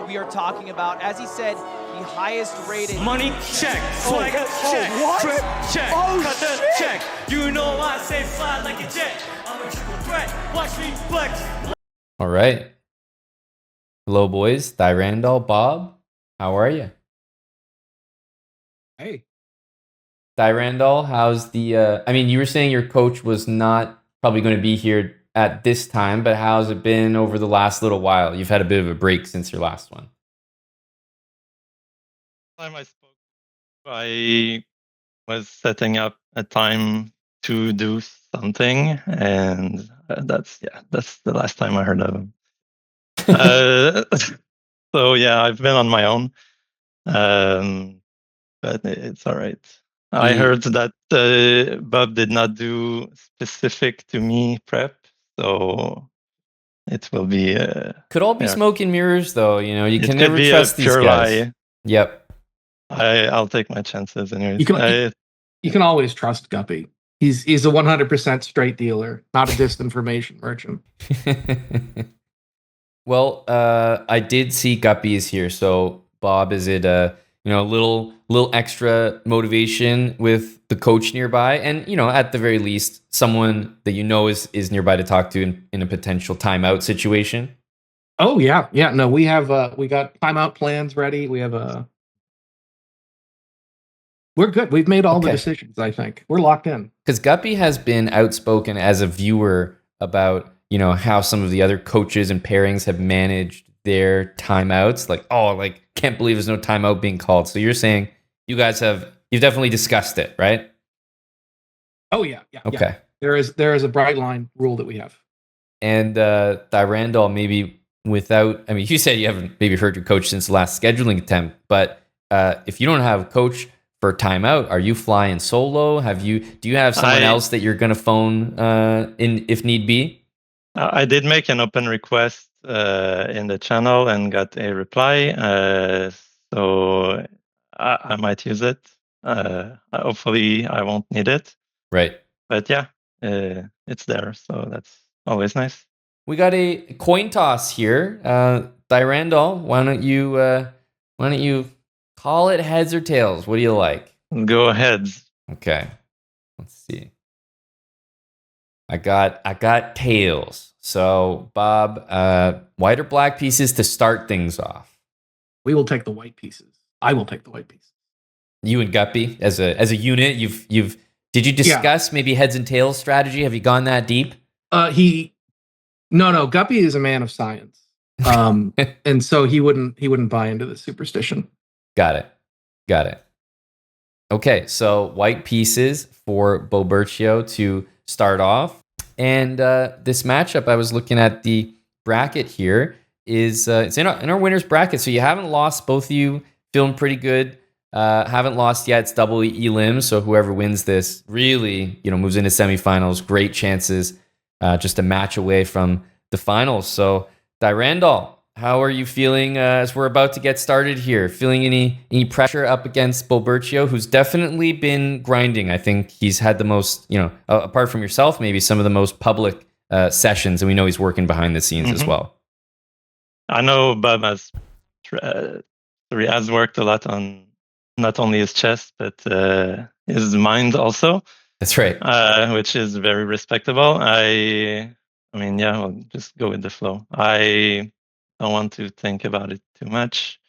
we are talking about. As he said, the highest rated. Money check, swagger check, drip check, cutter check. You know I say fly like a jet. I'm a triple threat. Watch me flex. All right. Hello, boys. Thyrandaal, Bob. How are you? Hey. Thyrandaal, how's the... I mean, you were saying your coach was not probably going to be here at this time, but how's it been over the last little while? You've had a bit of a break since your last one. Time I spoke, I was setting up a time to do something, and that's the last time I heard of him. So yeah, I've been on my own, but it's all right. I heard that Bob did not do specific to me prep, so it will be. Could all be smoke and mirrors, though. You know, you can never be trust a these pure guys. lie. Yep. I'll take my chances anyways. You can always trust Guppy. He's a 100% straight dealer, not a disinformation merchant. Well, I did see Guppy is here. So, Bob, is it a little extra motivation with the coach nearby, and at the very least, someone that is nearby to talk to in a potential timeout situation? Oh yeah. No, we got timeout plans ready. We're good. We've made all the decisions. I think we're locked in. Because Guppy has been outspoken as a viewer about how some of the other coaches and pairings have managed their timeouts. Can't believe there's no timeout being called. So you're saying you've definitely discussed it, right? Oh yeah. Okay. Yeah. There is a bright line rule that we have. And Thyrandaal, maybe you said you haven't maybe heard your coach since the last scheduling attempt, but if you don't have a coach for timeout, are you flying solo? Do you have someone else that you're going to phone in if need be? I did make an open request in the channel and got a reply. So I might use it. Hopefully I won't need it. Right. But yeah, it's there. So that's always nice. We got a coin toss here. Thyrandaal, why don't you call it heads or tails? What do you like? Go heads. Okay. Let's see. I got tails. So, Bob, white or black pieces to start things off? We will take the white pieces. I will take the white pieces. You and Guppy as a unit, did you discuss maybe heads and tails strategy? Have you gone that deep? No, Guppy is a man of science. And so he wouldn't buy into the superstition. Got it. Okay, so white pieces for Bobertio to start off. And this matchup, I was looking at the bracket here, is it's in our winner's bracket. So you haven't lost, both of you feeling pretty good. Haven't lost yet. It's double elim. So whoever wins this really, moves into semifinals. Great chances, just a match away from the finals. So Thyrandaal, how are you feeling as we're about to get started here? Feeling any pressure up against Bobertio, who's definitely been grinding? I think he's had the most, apart from yourself, maybe some of the most public sessions, and we know he's working behind the scenes as well. I know Bob has worked a lot on not only his chess, but his mind also. That's right. Which is very respectable. I'll just go with the flow. I don't want to think about it too much.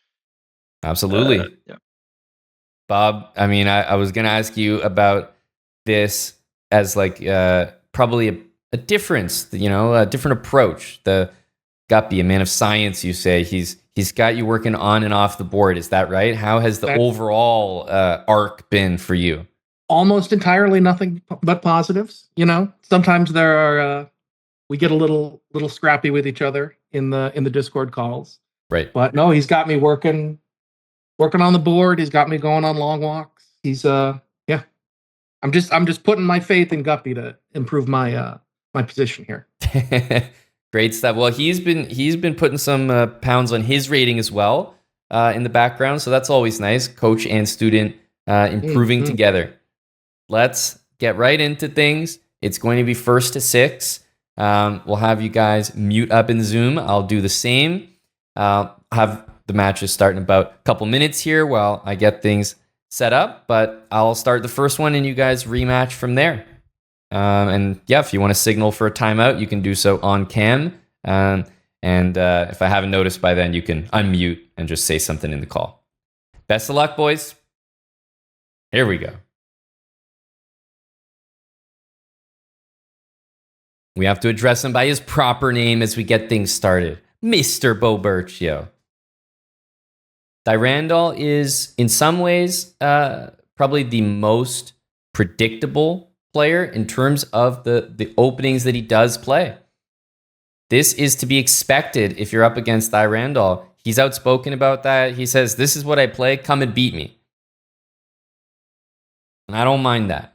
Absolutely. Yeah. Bob, I was going to ask you about this as probably a difference, a different approach. The Guppy, a man of science, you say. He's got you working on and off the board. Is that right? How has the overall arc been for you? Almost entirely nothing but positives. Sometimes there are we get a little scrappy with each other in the Discord calls. Right. But no, he's got me working on the board. He's got me going on long walks. He's I'm just putting my faith in Guppy to improve my position here. Great stuff. Well, he's been putting some pounds on his rating as well in the background, so that's always nice. Coach and student improving together. Let's get right into things. It's going to be 1st to 6. We'll have you guys mute up in Zoom. I'll do the same. Have the match is starting about a couple minutes here while I get things set up, but I'll start the first one and you guys rematch from there. And yeah, if you want to signal for a timeout, you can do so on cam. If I haven't noticed by then, you can unmute and just say something in the call. Best of luck, boys. Here we go. We have to address him by his proper name as we get things started. Mr. Bobertio. Thyrandaal is, in some ways, probably the most predictable player in terms of the openings that he does play. This is to be expected if you're up against Thyrandaal. He's outspoken about that. He says, this is what I play. Come and beat me. And I don't mind that.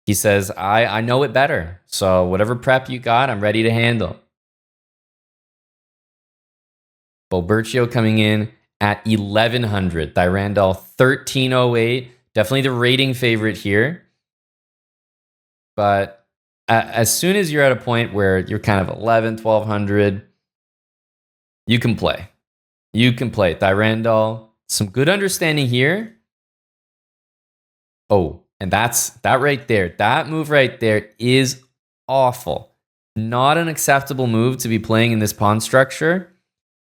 He says, I know it better. So whatever prep you got, I'm ready to handle. Bobertio coming in at 1100. Thyrandaal 1308. Definitely the rating favorite here. But as soon as you're at a point where you're kind of 1200, you can play. You can play. Thyrandaal, some good understanding here. Oh, and that right there. That move right there is awful. Not an acceptable move to be playing in this pawn structure.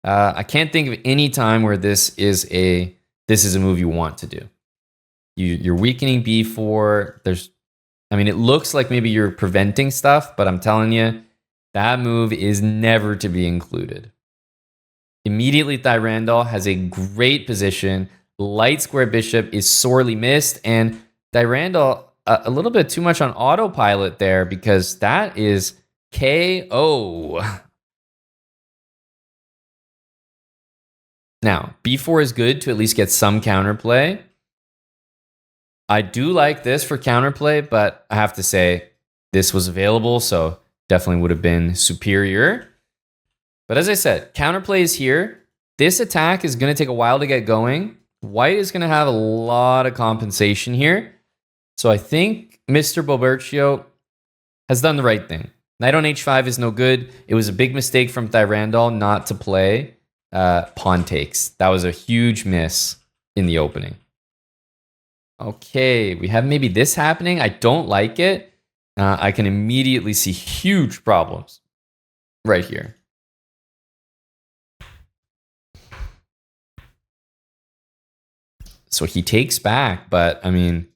I can't think of any time where this is a move you want to do. You're weakening b4. It looks like maybe you're preventing stuff, but I'm telling you, that move is never to be included. Immediately, Thyrandaal has a great position. Light square bishop is sorely missed, and Thyrandaal a little bit too much on autopilot there because that is KO. Now, b4 is good to at least get some counterplay. I do like this for counterplay, but I have to say this was available, so definitely would have been superior. But as I said, counterplay is here. This attack is going to take a while to get going. White is going to have a lot of compensation here. So I think Mr. Bobertio has done the right thing. Knight on h5 is no good. It was a big mistake from Thyrandaal not to play pawn takes. That was a huge miss in the opening. Okay, we have maybe this happening. I don't like it. I can immediately see huge problems right here. So he takes back, but I'm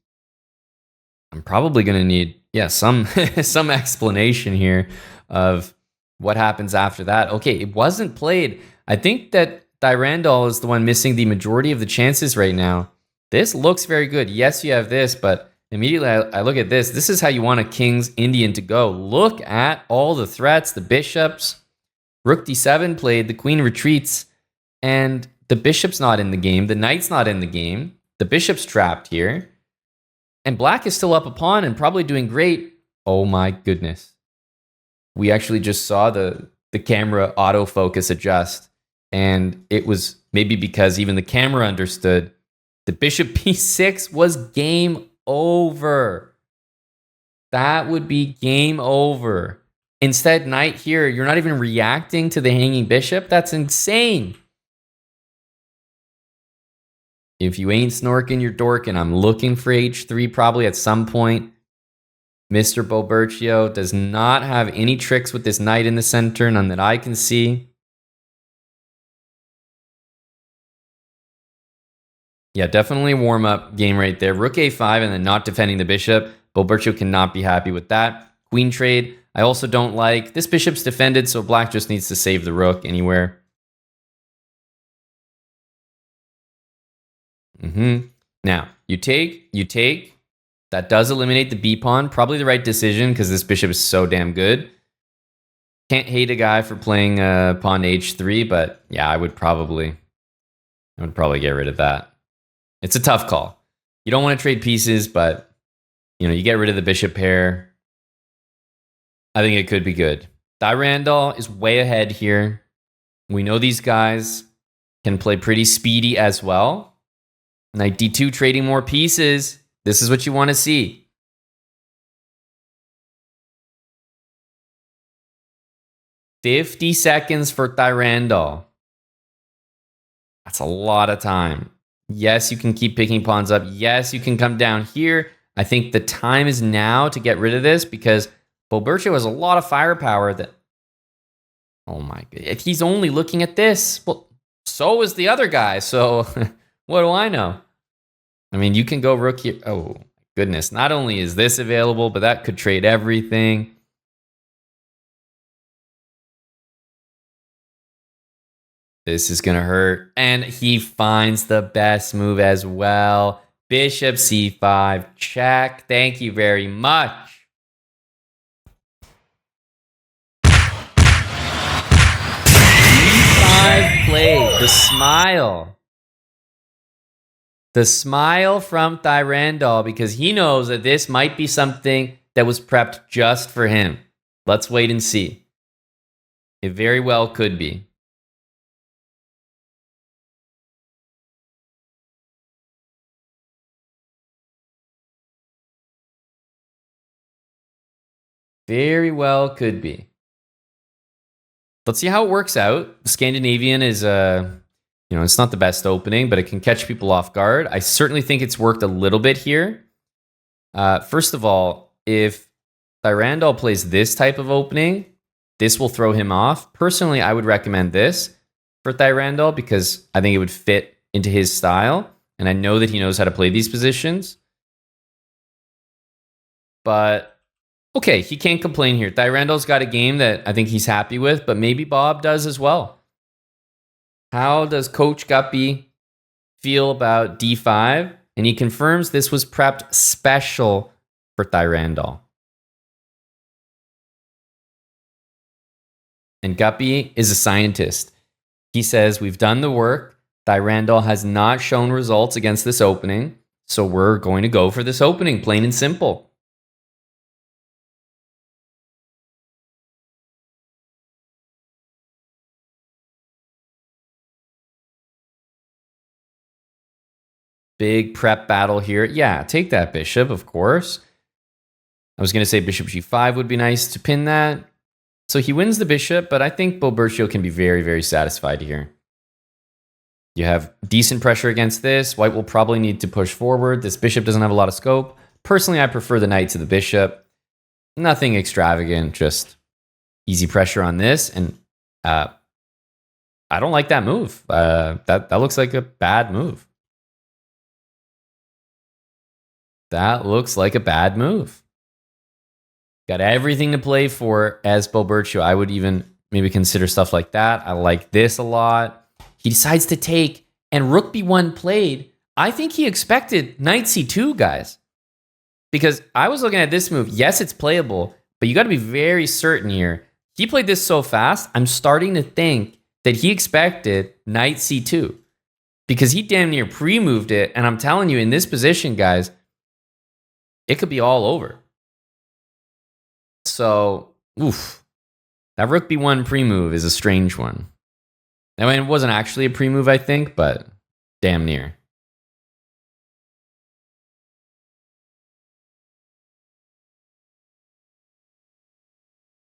probably going to need some some explanation here of what happens after that. Okay, it wasn't played. I think that Thyrandaal is the one missing the majority of the chances right now. This looks very good. Yes, you have this, but immediately I look at this. This is how you want a King's Indian to go. Look at all the threats, the bishops. Rook d7 played, the queen retreats, and the bishop's not in the game. The knight's not in the game. The bishop's trapped here. And black is still up a pawn and probably doing great. Oh my goodness. We actually just saw the camera autofocus adjust. And it was maybe because even the camera understood the bishop p6 was game over. That would be game over. Instead, knight here, you're not even reacting to the hanging bishop. That's insane. If you ain't snorking, you're dorking. I'm looking for h3 probably at some point. Mr. Bobertio does not have any tricks with this knight in the center, none that I can see. Yeah, definitely a warm-up game right there. Rook a5 and then not defending the bishop. Bobertio cannot be happy with that. Queen trade, I also don't like. This bishop's defended, so black just needs to save the rook anywhere. Now, you take. That does eliminate the b-pawn. Probably the right decision because this bishop is so damn good. Can't hate a guy for playing pawn h3, but yeah, I would probably get rid of that. It's a tough call. You don't want to trade pieces, but you get rid of the bishop pair. I think it could be good. Thyrandaal is way ahead here. We know these guys can play pretty speedy as well. Knight d2 trading more pieces. This is what you want to see. "50 seconds for Thyrandaal. That's a lot of time. Yes, you can keep picking pawns up. Yes, you can come down here. I think the time is now to get rid of this because Bobertio has a lot of firepower that... Oh my god. If he's only looking at this, well, so is the other guy. So what do I know? I mean, you can go rook here. Oh, goodness. Not only is this available, but that could trade everything. This is going to hurt. And he finds the best move as well. Bishop c5, check. Thank you very much. E5 played. The smile. The smile from Thyrandaal because he knows that this might be something that was prepped just for him. Let's wait and see. It very well could be. Very well could be. Let's see how it works out. Scandinavian is, it's not the best opening, but it can catch people off guard. I certainly think it's worked a little bit here. First of all, if Thyrandaal plays this type of opening, this will throw him off. Personally, I would recommend this for Thyrandaal because I think it would fit into his style. And I know that he knows how to play these positions. But... okay, he can't complain here. Thyrandaal's got a game that I think he's happy with, but maybe Bob does as well. How does Coach Guppy feel about d5? And he confirms this was prepped special for Thyrandaal. And Guppy is a scientist. He says, we've done the work. Thyrandaal has not shown results against this opening, so we're going to go for this opening, plain and simple. Big prep battle here. Yeah, take that bishop, of course. I was going to say bishop g5 would be nice to pin that. So he wins the bishop, but I think Bobertio can be very, very satisfied here. You have decent pressure against this. White will probably need to push forward. This bishop doesn't have a lot of scope. Personally, I prefer the knight to the bishop. Nothing extravagant, just easy pressure on this. And I don't like that move. That looks like a bad move. That looks like a bad move. Got everything to play for as Bobertio. I would even maybe consider stuff like that. I like this a lot. He decides to take, and rook b1 played. I think he expected knight c2, guys. Because I was looking at this move. Yes, it's playable, but you got to be very certain here. He played this so fast, I'm starting to think that he expected knight c2. Because he damn near pre-moved it, and I'm telling you, in this position, guys, it could be all over. So, oof. That rook b1 pre-move is a strange one. I mean, it wasn't actually a pre-move, I think, but damn near.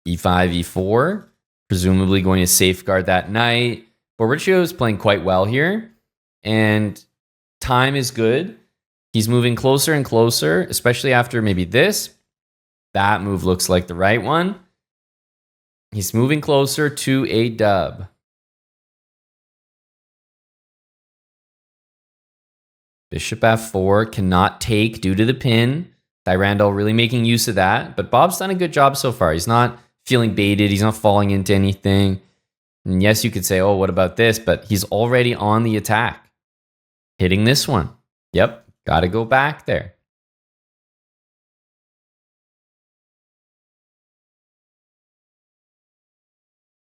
e5, e4. Presumably going to safeguard that knight. Bobertio is playing quite well here. And time is good. He's moving closer and closer, especially after maybe this. That move looks like the right one. He's moving closer to a dub. Bishop f4 cannot take due to the pin. Thyrandaal really making use of that. But Bob's done a good job so far. He's not feeling baited. He's not falling into anything. And yes, you could say, oh, what about this? But he's already on the attack. Hitting this one. Yep. Got to go back there.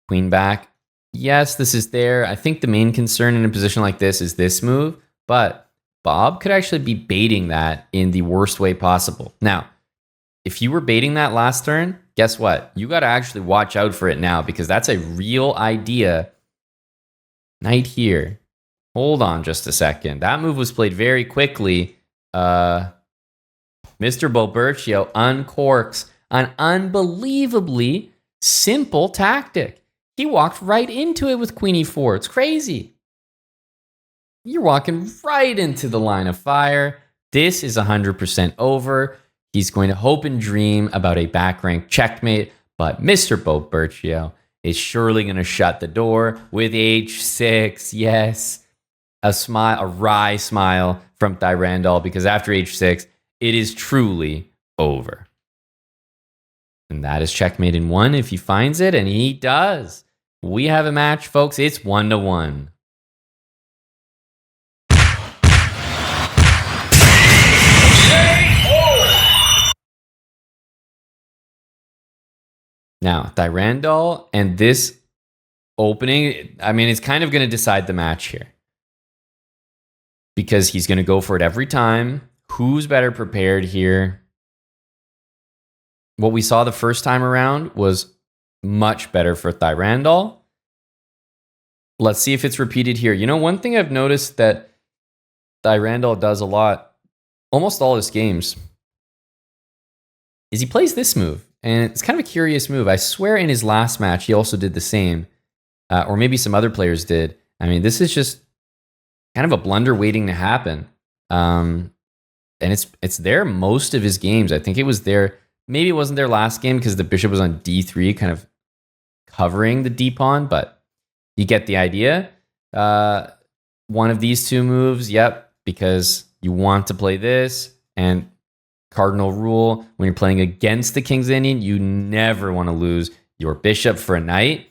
Queen back. Yes, this is there. I think the main concern in a position like this is this move, but Bob could actually be baiting that in the worst way possible. Now, if you were baiting that last turn, guess what? You got to actually watch out for it now because that's a real idea. Knight here. Hold on just a second. That move was played very quickly. Mr. Bobertio uncorks an unbelievably simple tactic. He walked right into it with Queen e4. It's crazy. You're walking right into the line of fire. This is 100% over. He's going to hope and dream about a back rank checkmate, but Mr. Bobertio is surely going to shut the door with h6. Yes, a smile, a wry smile from Thyrandaal, because after h6, it is truly over. And that is checkmate in 1 if he finds it, and he does. We have a match, folks. It's 1-1. Now, Thyrandaal and this opening, I mean, it's kind of going to decide the match here. Because he's going to go for it every time. Who's better prepared here? What we saw the first time around was much better for Thyrandaal. Let's see if it's repeated here. You know, one thing I've noticed that Thyrandaal does a lot, almost all his games, is he plays this move. And it's kind of a curious move. I swear in his last match, he also did the same. Or maybe some other players did. I mean, this is just kind of a blunder waiting to happen. And it's there most of his games. I think it was there. Maybe it wasn't there last game because the bishop was on d3, kind of covering the d-pawn. But you get the idea. One of these two moves, yep, because you want to play this. And cardinal rule, when you're playing against the King's Indian, you never want to lose your bishop for a knight.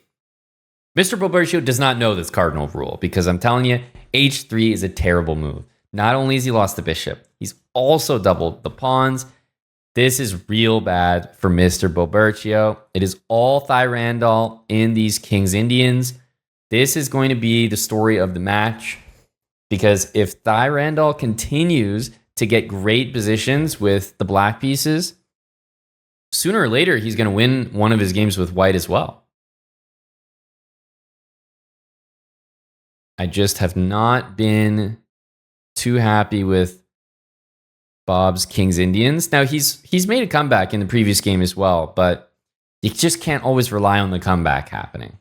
Mr. Bobertio does not know this cardinal rule because I'm telling you, h3 is a terrible move. Not only has he lost the bishop, he's also doubled the pawns. This is real bad for Mr. Bobertio. It is all Thyrandaal in these King's Indians. This is going to be the story of the match because if Thyrandaal continues to get great positions with the black pieces, sooner or later, he's going to win one of his games with white as well. I just have not been too happy with Bob's King's Indians. Now, he's made a comeback in the previous game as well, but you just can't always rely on the comeback happening.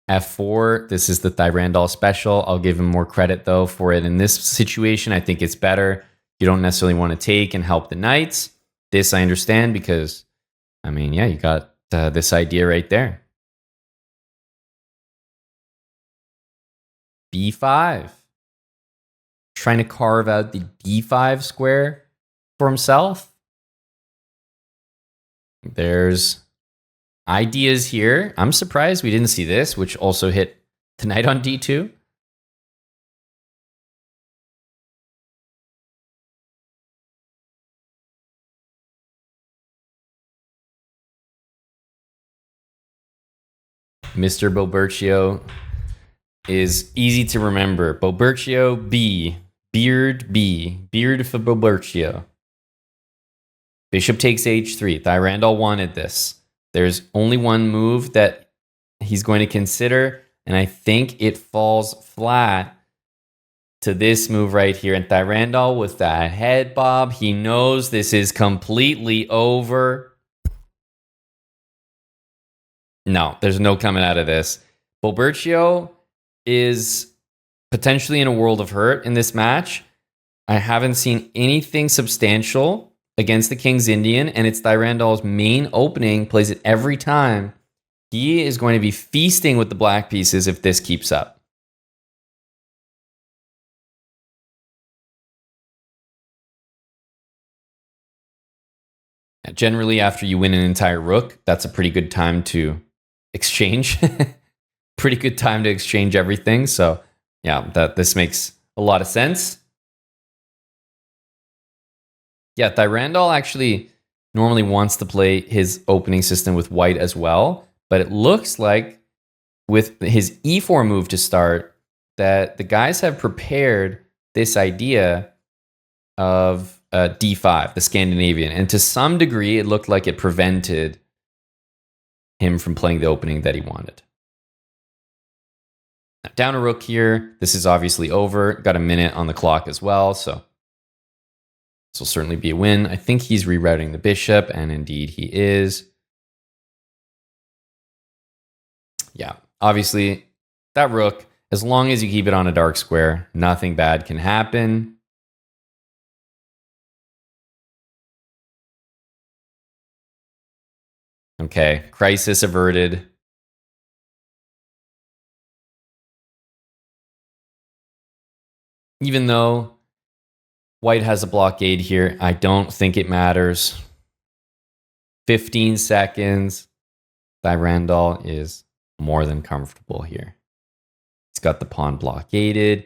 F4, this is the Thyrandaal special. I'll give him more credit, though, for it in this situation. I think it's better. You don't necessarily want to take and help the knights. This I understand because, I mean, yeah, you got this idea right there. B5. Trying to carve out the D5 square for himself. There's ideas here. I'm surprised we didn't see this, which also hit the knight on D2. Mr. Bobertio is easy to remember. Bobertio B. Beard B. Beard for Bobertio. Bishop takes h3. Thyrandaal wanted this. There's only one move that he's going to consider, and I think it falls flat to this move right here. And Thyrandaal with that head bob, he knows this is completely over. No, there's no coming out of this. Bobertio is potentially in a world of hurt in this match. I haven't seen anything substantial against the King's Indian, and it's Thyrandaal's main opening, plays it every time. He is going to be feasting with the black pieces if this keeps up. Generally, after you win an entire rook, that's a pretty good time to exchange. Pretty good time to exchange everything. So yeah, this makes a lot of sense. Yeah, Thyrandaal actually normally wants to play his opening system with white as well, but it looks like with his e4 move to start that the guys have prepared this idea of d5, the Scandinavian, and to some degree it looked like it prevented him from playing the opening that he wanted. Now, down a rook here. This is obviously over. Got a minute on the clock as well, so This will certainly be a win. I think he's rerouting the bishop, and indeed he is. Yeah, obviously, that rook, as long as you keep it on a dark square, nothing bad can happen. Okay, crisis averted. Even though white has a blockade here, I don't think it matters. 15 seconds. Thyrandaal is more than comfortable here. He's got the pawn blockaded.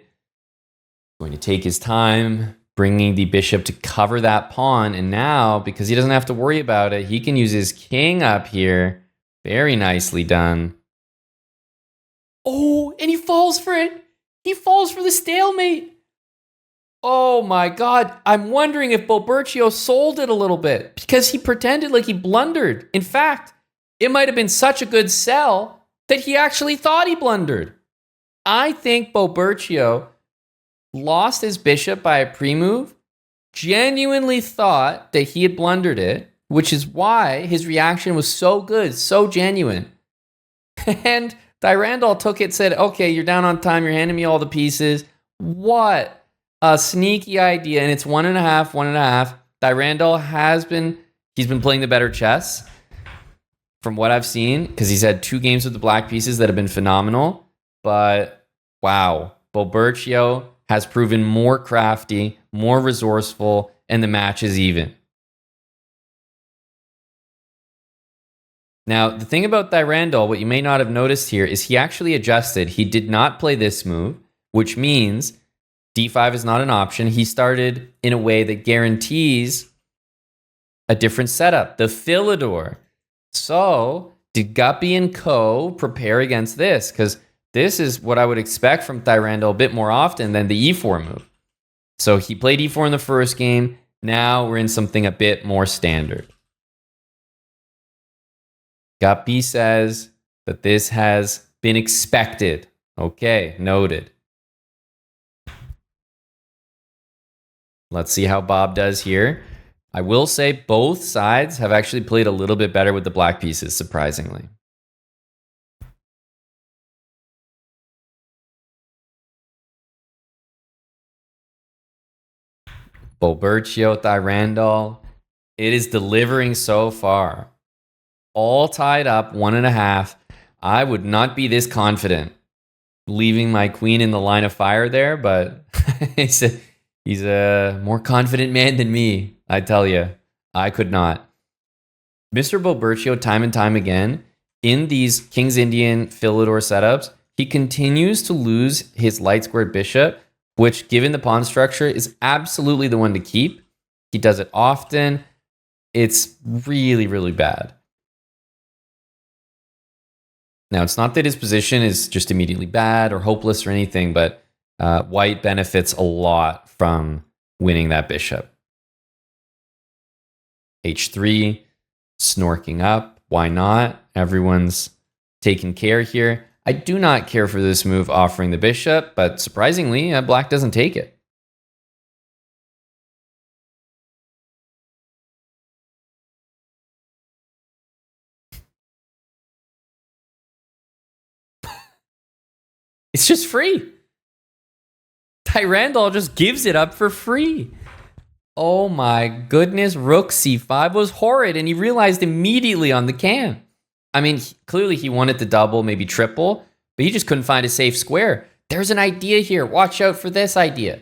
Going to take his time, bringing the bishop to cover that pawn. And now, because he doesn't have to worry about it, he can use his king up here. Very nicely done. Oh, and he falls for it. He falls for the stalemate. Oh my God. I'm wondering if Bobertio sold it a little bit because he pretended like he blundered. In fact, it might have been such a good sell that he actually thought he blundered. I think Bobertio lost his bishop by a pre-move, genuinely thought that he had blundered it, which is why his reaction was so good, so genuine. And Thyrandaal took it, said, okay, you're down on time, you're handing me all the pieces. What a sneaky idea. And it's 1.5, 1.5. Thyrandaal he's been playing the better chess from what I've seen, because he's had 2 games with the black pieces that have been phenomenal. But wow, Bobertio has proven more crafty, more resourceful, and the match is even. Now, the thing about Thyrandaal, what you may not have noticed here, is he actually adjusted. He did not play this move, which means d5 is not an option. He started in a way that guarantees a different setup, the Philidor. So, did Guppy and co. prepare against this? Because this is what I would expect from Thyrandaal a bit more often than the e4 move. So he played e4 in the first game. Now we're in something a bit more standard. Guppy says that this has been expected. Okay, noted. Let's see how Bob does here. I will say both sides have actually played a little bit better with the black pieces, surprisingly. Bobertio, Thyrandaal. It is delivering so far. All tied up, 1.5. I would not be this confident leaving my queen in the line of fire there, but he's a more confident man than me, I tell you. I could not. Mr. Bobertio, time and time again, in these King's Indian Philidor setups, he continues to lose his light squared bishop, which, given the pawn structure, is absolutely the one to keep. He does it often. It's really, really bad. Now, it's not that his position is just immediately bad or hopeless or anything, but white benefits a lot from winning that bishop. H3, snorking up. Why not? Everyone's taking care here. I do not care for this move offering the bishop, but surprisingly, black doesn't take it. It's just free. Thyrandaal just gives it up for free. Oh my goodness, rook c5 was horrid, and he realized immediately on the cam. I mean, clearly he wanted to double, maybe triple, but he just couldn't find a safe square. There's an idea here. Watch out for this idea.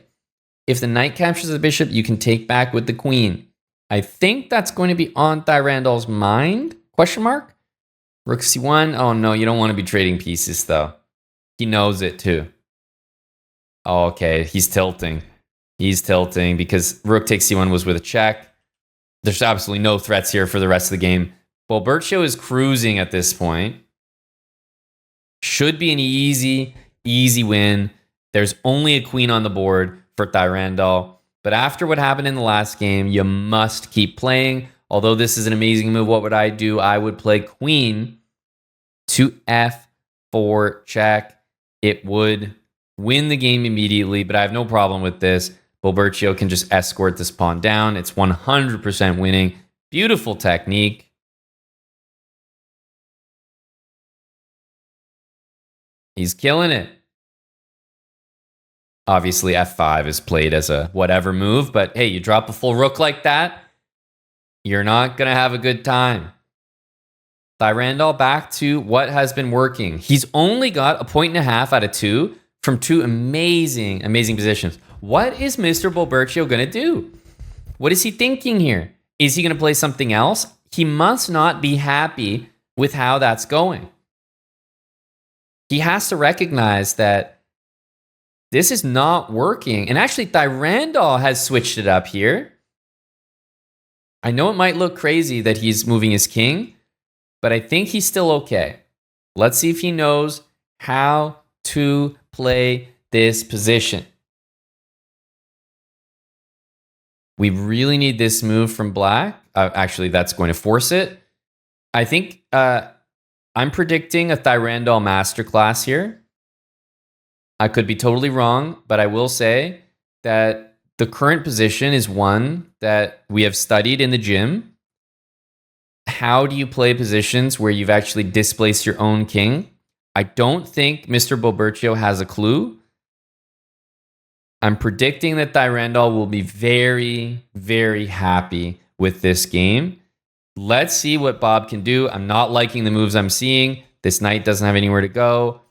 If the knight captures the bishop, you can take back with the queen. I think that's going to be on Thyrandaal's mind? Question mark? Rook c1. Oh no, you don't want to be trading pieces though. He knows it too. Oh, okay, he's tilting. He's tilting because rook takes c1 was with a check. There's absolutely no threats here for the rest of the game. Bobertio is cruising at this point. Should be an easy win. There's only a queen on the board for Thyrandaal. But after what happened in the last game, you must keep playing. Although this is an amazing move, what would I do? I would play queen to f4 check. It would win the game immediately, but I have no problem with this. Bobertio can just escort this pawn down. It's 100% winning. Beautiful technique. He's killing it. Obviously, f5 is played as a whatever move, but hey, you drop a full rook like that, you're not going to have a good time. Thyrandaal back to what has been working. He's only got 1.5 points out of 2 from 2 amazing, amazing positions. What is Mr. Bobertio going to do? What is he thinking here? Is he going to play something else? He must not be happy with how that's going. He has to recognize that this is not working. And actually, Thyrandaal has switched it up here. I know it might look crazy that he's moving his king, but I think he's still okay. Let's see if he knows how to play this position. We really need this move from black. Actually, that's going to force it. I think I'm predicting a Thyrandaal masterclass here. I could be totally wrong, but I will say that the current position is one that we have studied in the gym. How do you play positions where you've actually displaced your own king? I don't think Mr. Bobertio has a clue. I'm predicting that Thyrandaal will be very, very happy with this game. Let's see what Bob can do. I'm not liking the moves I'm seeing. This knight doesn't have anywhere to go.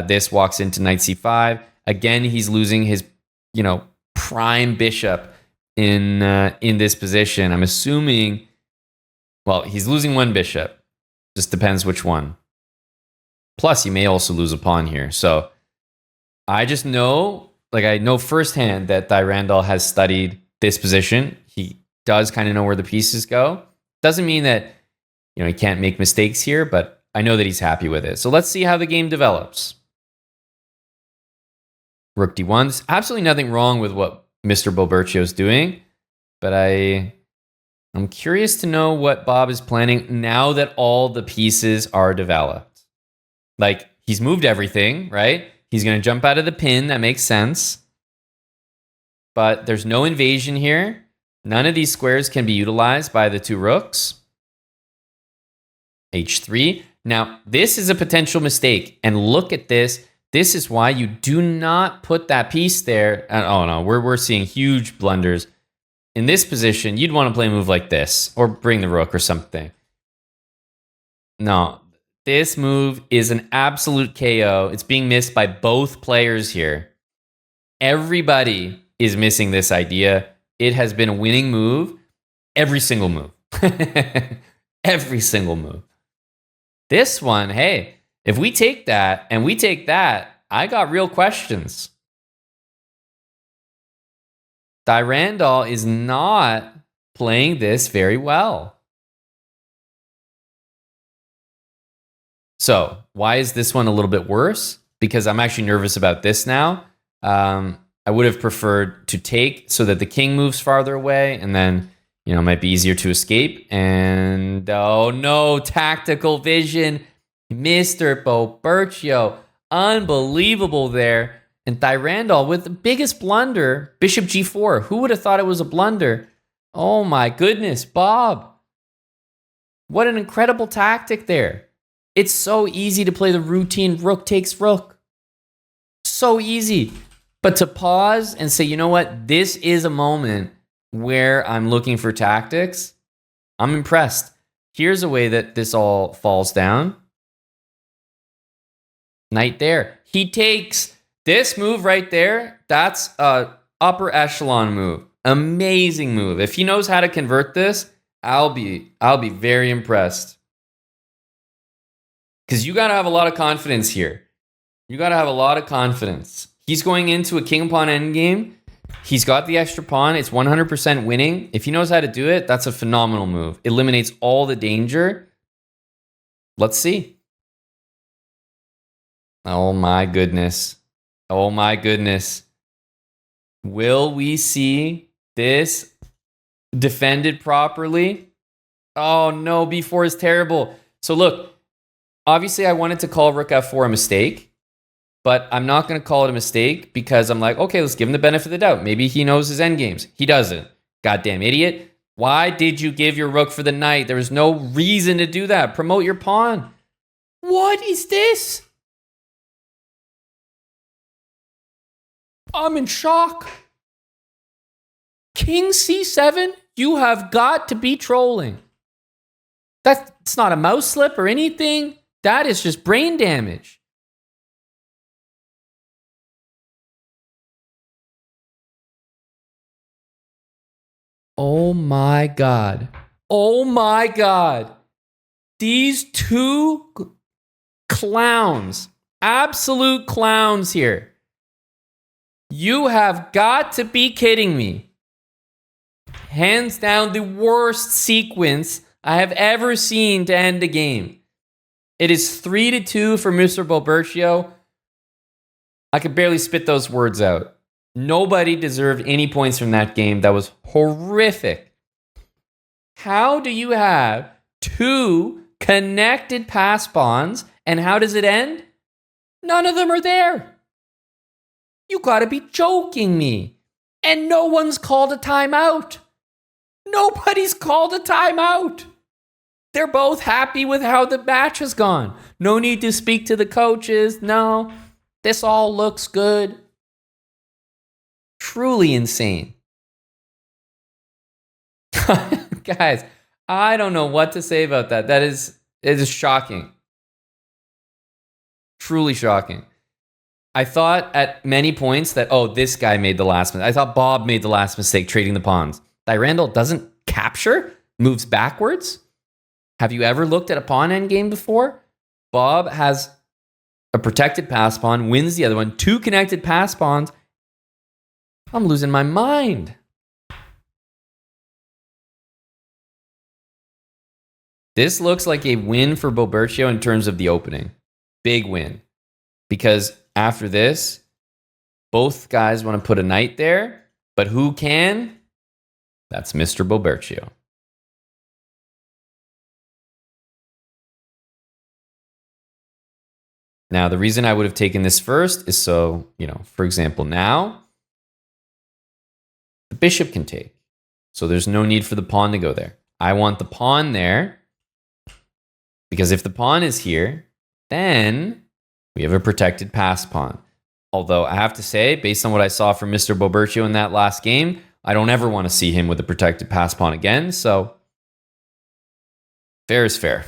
This walks into knight c5. Again, he's losing his, prime bishop in this position. I'm assuming, well, he's losing one bishop. Just depends which one. Plus, he may also lose a pawn here. So I just know, I know firsthand that Thyrandaal has studied this position. He does kind of know where the pieces go. Doesn't mean that, he can't make mistakes here, but I know that he's happy with it. So let's see how the game develops. Rook d1. There's absolutely nothing wrong with what Mr. Bobertio is doing, but I'm curious to know what Bob is planning now that all the pieces are developed. He's moved everything, right? He's going to jump out of the pin. That makes sense. But there's no invasion here. None of these squares can be utilized by the 2 rooks. h3. Now, this is a potential mistake. And look at this. This is why you do not put that piece there. Oh, no. We're seeing huge blunders. In this position, you'd want to play a move like this. Or bring the rook or something. No. This move is an absolute KO. It's being missed by both players here. Everybody is missing this idea. It has been a winning move. Every single move. Every single move. This one, hey, if we take that and we take that, I got real questions. Thyrandaal is not playing this very well. So, why is this one a little bit worse? Because I'm actually nervous about this now. I would have preferred to take so that the king moves farther away and then, it might be easier to escape. And, oh no, tactical vision. Mr. Bobertio, unbelievable there. And Thyrandaal with the biggest blunder, bishop g4. Who would have thought it was a blunder? Oh my goodness, Bob. What an incredible tactic there. It's so easy to play the routine rook takes rook. So easy. But to pause and say, you know what? This is a moment where I'm looking for tactics. I'm impressed. Here's a way that this all falls down. Knight there. He takes this move right there. That's an upper echelon move. Amazing move. If he knows how to convert this, I'll be very impressed. Because you got to have a lot of confidence here. You got to have a lot of confidence. He's going into a king pawn endgame. He's got the extra pawn. It's 100% winning. If he knows how to do it, that's a phenomenal move. Eliminates all the danger. Let's see. Oh my goodness. Oh my goodness. Will we see this defended properly? Oh no, b4 is terrible. So look, obviously I wanted to call rook f4 a mistake. But I'm not going to call it a mistake because I'm like, okay, let's give him the benefit of the doubt. Maybe he knows his endgames. He doesn't. Goddamn idiot. Why did you give your rook for the knight? There was no reason to do that. Promote your pawn. What is this? I'm in shock. King C7? You have got to be trolling. That's not a mouse slip or anything. That is just brain damage. Oh my God. Oh my God. These two clowns, absolute clowns here. You have got to be kidding me. Hands down, the worst sequence I have ever seen to end a game. It is 3-2 for Mr. Bobertio. I could barely spit those words out. Nobody deserved any points from that game. That was horrific. How do you have two connected pass pawns, and how does it end? None of them are there. You gotta be joking me. And no one's called a timeout. Nobody's called a timeout. They're both happy with how the match has gone. No need to speak to the coaches. No, this all looks good. Truly insane. Guys, I don't know what to say about that. It is shocking. Truly shocking. I thought at many points that, oh, this guy made the last mistake. I thought Bob made the last mistake trading the pawns. Thyrandaal doesn't capture, moves backwards. Have you ever looked at a pawn endgame before? Bob has a protected pass pawn, wins the other one, two connected pass pawns. I'm losing my mind. This looks like a win for Bobertio in terms of the opening. Big win. Because after this, both guys want to put a knight there, but who can? That's Mr. Bobertio. Now, the reason I would have taken this first is so, for example, now the bishop can take. So there's no need for the pawn to go there. I want the pawn there because if the pawn is here, then we have a protected pass pawn. Although I have to say, based on what I saw from Mr. Bobertio in that last game, I don't ever want to see him with a protected pass pawn again. So fair is fair.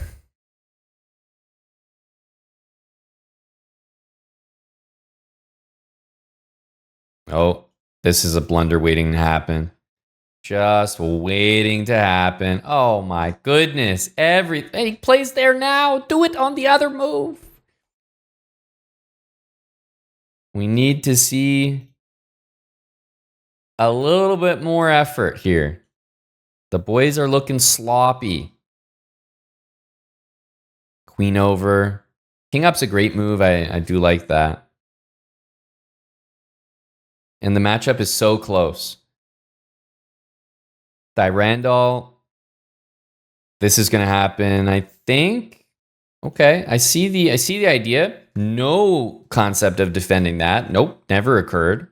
Oh, this is a blunder waiting to happen. Just waiting to happen. Oh my goodness. He plays there now. Do it on the other move. We need to see a little bit more effort here. The boys are looking sloppy. Queen over. King up's a great move. I do like that. And the matchup is so close. Thyrandaal. This is going to happen, I think. Okay, I see the idea. No concept of defending that. Nope, never occurred.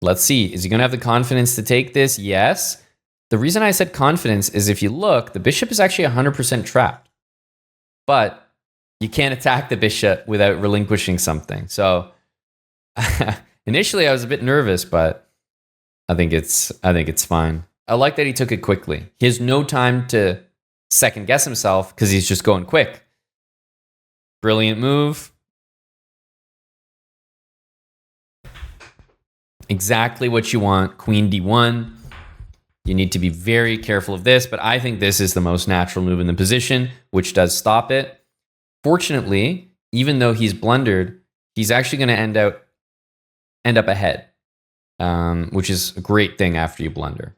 Let's see. Is he going to have the confidence to take this? Yes. The reason I said confidence is if you look, the bishop is actually 100% trapped. But you can't attack the bishop without relinquishing something. So initially I was a bit nervous, but I think it's fine. I like that he took it quickly. He has no time to second guess himself because he's just going quick. Brilliant move. Exactly what you want. Queen D1. You need to be very careful of this, but I think this is the most natural move in the position, which does stop it. Fortunately, even though he's blundered, he's actually going to end up ahead, which is a great thing after you blunder.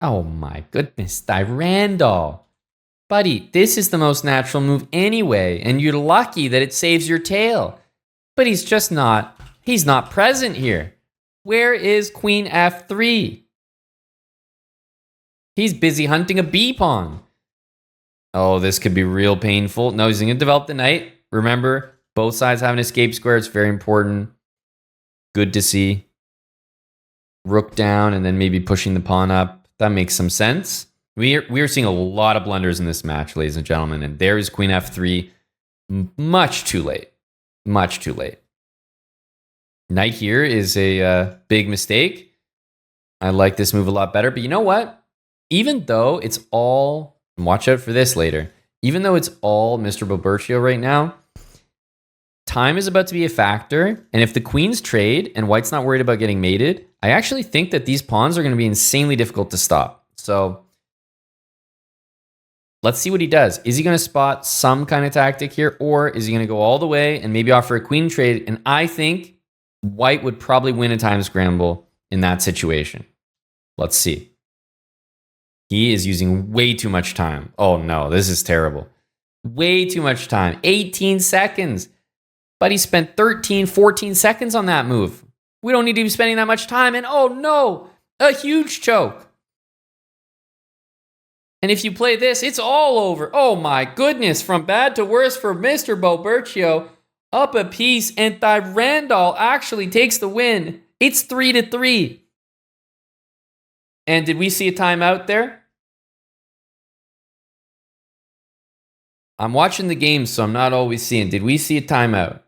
Oh my goodness, Thyrandaal. Buddy, this is the most natural move anyway, and you're lucky that it saves your tail. But he's not present here. Where is Queen F3? He's busy hunting a B pawn. Oh, this could be real painful. No, he's going to develop the knight. Remember, both sides have an escape square. It's very important. Good to see. Rook down and then maybe pushing the pawn up. That makes some sense. We are seeing a lot of blunders in this match, ladies and gentlemen. And there is queen f3. Much too late. Much too late. Knight here is a big mistake. I like this move a lot better. But you know what? Even though it's all... Watch out for this later. Even though it's all Mr. Bobertio right now, time is about to be a factor. And if the queens trade and white's not worried about getting mated, I actually think that these pawns are going to be insanely difficult to stop. So let's see what he does. Is he going to spot some kind of tactic here, or is he going to go all the way and maybe offer a queen trade? And I think white would probably win a time scramble in that situation. Let's see. He is using way too much time. Oh no, this is terrible. Way too much time. 18 seconds. But he spent 13, 14 seconds on that move. We don't need to be spending that much time. And oh no, a huge choke. And if you play this, it's all over. Oh my goodness, from bad to worse for Mr. Bobertio. Up a piece, and Thyrandaal actually takes the win. It's 3-3. And did we see a timeout there? I'm watching the game, so I'm not always seeing. Did we see a timeout?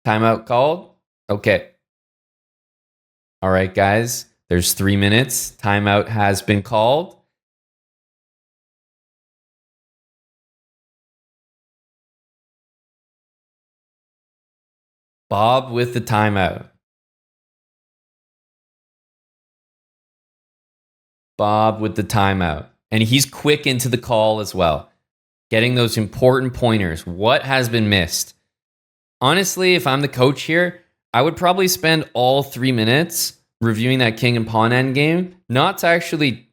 Timeout called? Okay. All right, guys. There's 3 minutes. Timeout has been called. Bob with the timeout. Bob with the timeout. And he's quick into the call as well. Getting those important pointers. What has been missed? Honestly, if I'm the coach here, I would probably spend all 3 minutes reviewing that king and pawn endgame, not to actually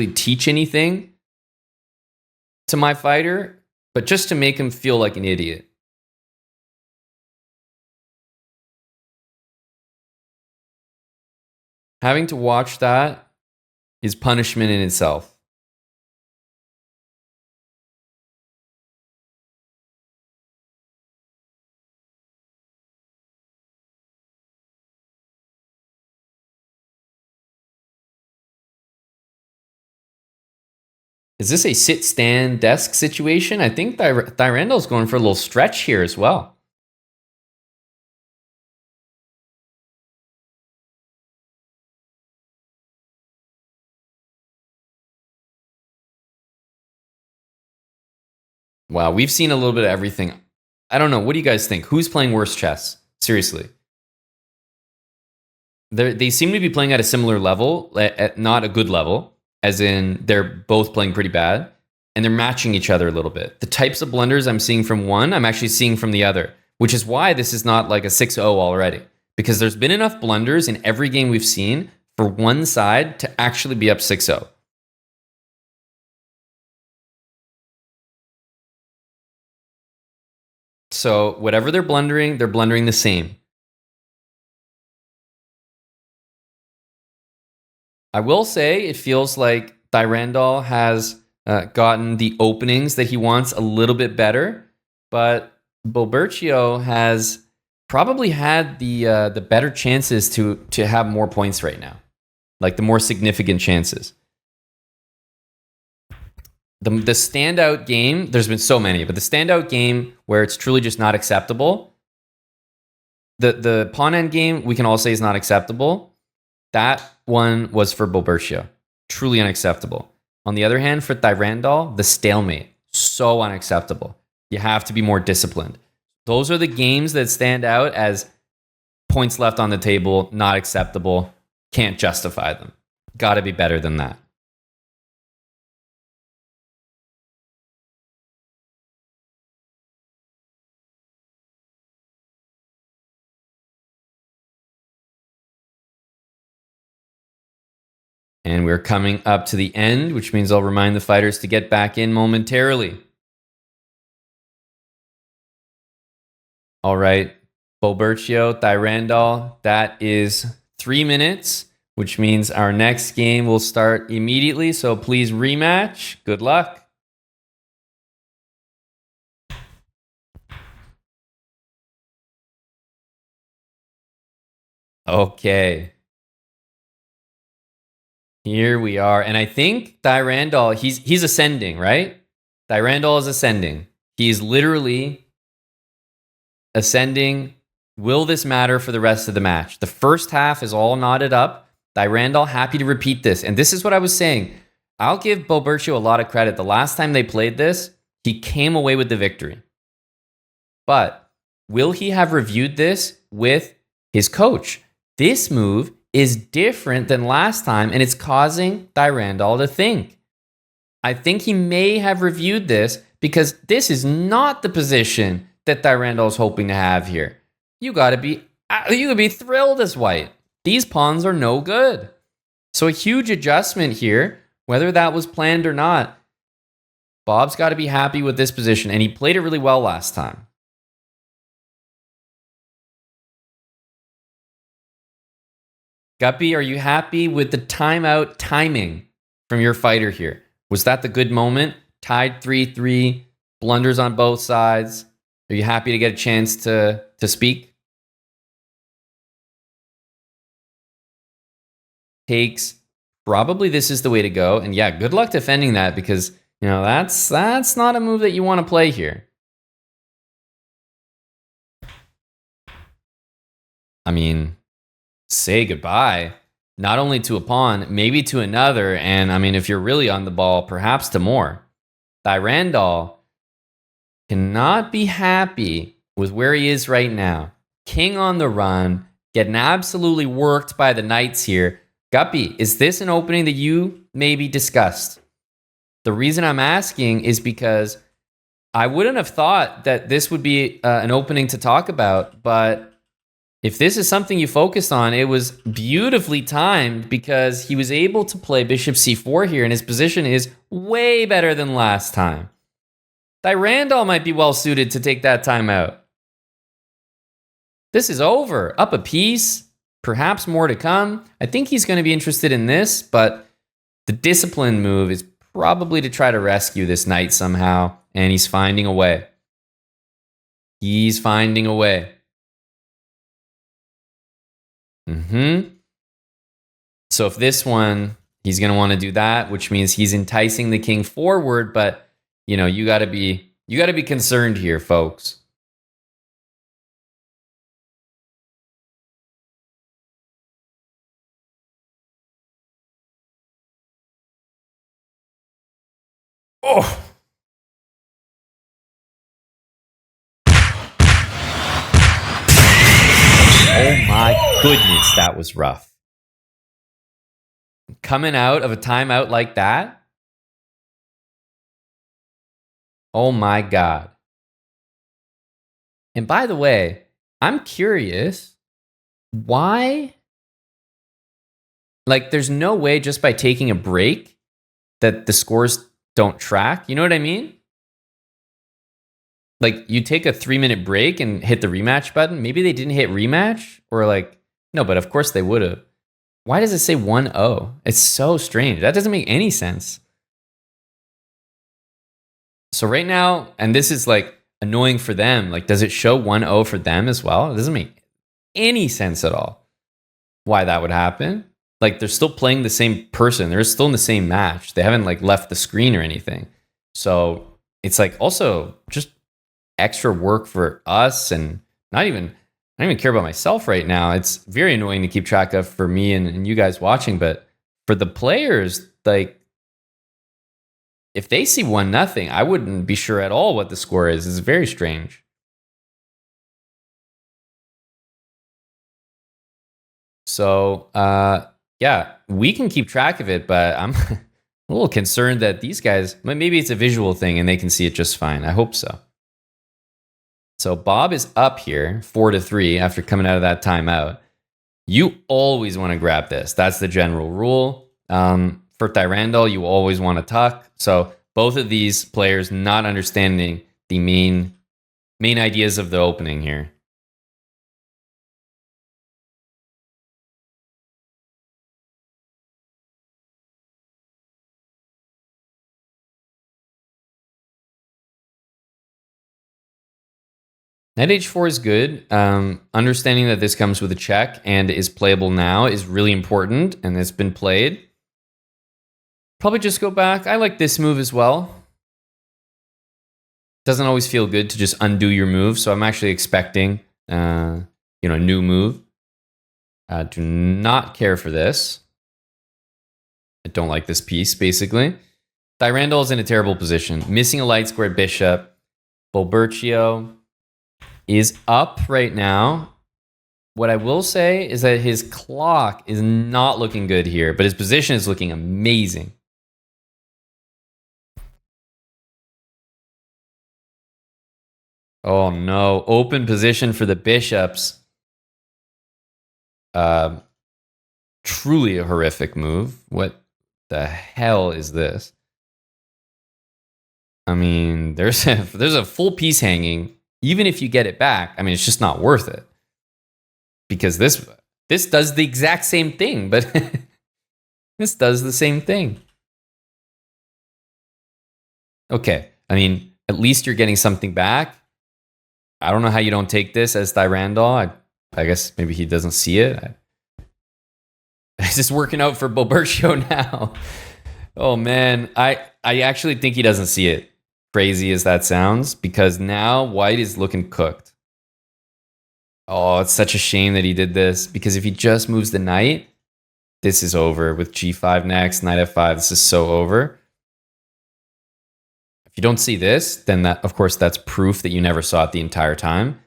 teach anything to my fighter, but just to make him feel like an idiot. Having to watch that is punishment in itself. Is this a sit-stand desk situation? I think Thyrandaal's going for a little stretch here as well. Wow, we've seen a little bit of everything. I don't know. What do you guys think? Who's playing worse chess? Seriously. They seem to be playing at a similar level, at not a good level, as in they're both playing pretty bad, and they're matching each other a little bit. The types of blunders I'm seeing from one, I'm actually seeing from the other, which is why this is not like a 6-0 already, because there's been enough blunders in every game we've seen for one side to actually be up 6-0. So whatever they're blundering the same. I will say it feels like Thyrandaal has gotten the openings that he wants a little bit better, but Bobertio has probably had the better chances to have more points right now, like the more significant chances. The standout game, there's been so many, but the standout game where it's truly just not acceptable, the pawn end game, we can all say is not acceptable. That one was for Bobertio. Truly unacceptable. On the other hand, for Thyrandaal, the stalemate, so unacceptable. You have to be more disciplined. Those are the games that stand out as points left on the table, not acceptable, can't justify them. Got to be better than that. And we're coming up to the end, which means I'll remind the fighters to get back in momentarily. All right. Bobertio, Thyrandaal, that is 3 minutes, which means our next game will start immediately. So please rematch. Good luck. Okay. Here we are. And I think Thyrandaal, he's ascending, right? Thyrandaal is ascending. He's literally ascending. Will this matter for the rest of the match? The first half is all knotted up. Thyrandaal happy to repeat this. And this is what I was saying. I'll give Bobertio a lot of credit. The last time they played this, he came away with the victory. But will he have reviewed this with his coach? This move is different than last time, and it's causing Thyrandaal to think. I think he may have reviewed this because this is not the position that Thyrandaal is hoping to have here. You could be thrilled as white. These pawns are no good. So a huge adjustment here, whether that was planned or not. Bob's got to be happy with this position, and he played it really well last time. Guppy, are you happy with the timeout timing from your fighter here? Was that the good moment? Tied 3-3, blunders on both sides. Are you happy to get a chance to speak? Takes, probably this is the way to go. And yeah, good luck defending that because, you know, that's not a move that you want to play here. I mean, say goodbye, not only to a pawn, maybe to another. And I mean, if you're really on the ball, perhaps to more. Thyrandaal cannot be happy with where he is right now. King on the run, getting absolutely worked by the knights here. Guppy, is this an opening that you maybe discussed? The reason I'm asking is because I wouldn't have thought that this would be an opening to talk about, but if this is something you focused on, it was beautifully timed because he was able to play bishop c4 here, and his position is way better than last time. Thyrandaal might be well suited to take that time out. This is over. Up a piece, perhaps more to come. I think he's going to be interested in this, but the discipline move is probably to try to rescue this knight somehow, and he's finding a way. He's finding a way. So if this one, he's going to want to do that, which means he's enticing the king forward, but you know, you got to be concerned here, folks. Oh. Oh my goodness, that was rough. Coming out of a timeout like that? Oh my God. And by the way, I'm curious, why? Like, there's no way just by taking a break that the scores don't track. You know what I mean? Like, you take a 3-minute break and hit the rematch button. Maybe they didn't hit rematch, or like, no, but of course they would have. Why does it say 1-0? It's so strange. That doesn't make any sense. So right now, and this is like annoying for them, like, does it show 1-0 for them as well? It doesn't make any sense at all why that would happen. Like, they're still playing the same person. They're still in the same match. They haven't like left the screen or anything. So it's like also just extra work for us, and I don't even care about myself right now. It's very annoying to keep track of for me and you guys watching, but for the players, like, if they see 1-0, I wouldn't be sure at all what the score is. It's very strange. So, yeah, we can keep track of it, but I'm a little concerned that these guys, maybe it's a visual thing and they can see it just fine. I hope so. So Bob is up here 4-3 after coming out of that timeout. You always want to grab this. That's the general rule. For Thyrandaal, you always want to tuck. So both of these players not understanding the main ideas of the opening here. Knight h4 is good. Understanding that this comes with a check and is playable now is really important, and it's been played. Probably just go back. I like this move as well. Doesn't always feel good to just undo your move, so I'm actually expecting a new move. I do not care for this. I don't like this piece, basically. Thyrandaal is in a terrible position. Missing a light square bishop. Bobertio is up right now. What I will say is that his clock is not looking good here, but his position is looking amazing. Oh no, open position for the bishops. Truly a horrific move. What the hell is this? I mean, there's a full piece hanging. Even if you get it back, I mean, it's just not worth it. Because this does the exact same thing, but this does the same thing. Okay, I mean, at least you're getting something back. I don't know how you don't take this as Thyrandaal. I guess maybe he doesn't see it. It's just working out for Bobertio now. Oh man, I actually think he doesn't see it. Crazy as that sounds, because now white is looking cooked. Oh, it's such a shame that he did this, because if he just moves the knight, this is over with g5 next, knight f5. This is so over. If you don't see this, then that, of course, that's proof that you never saw it the entire time.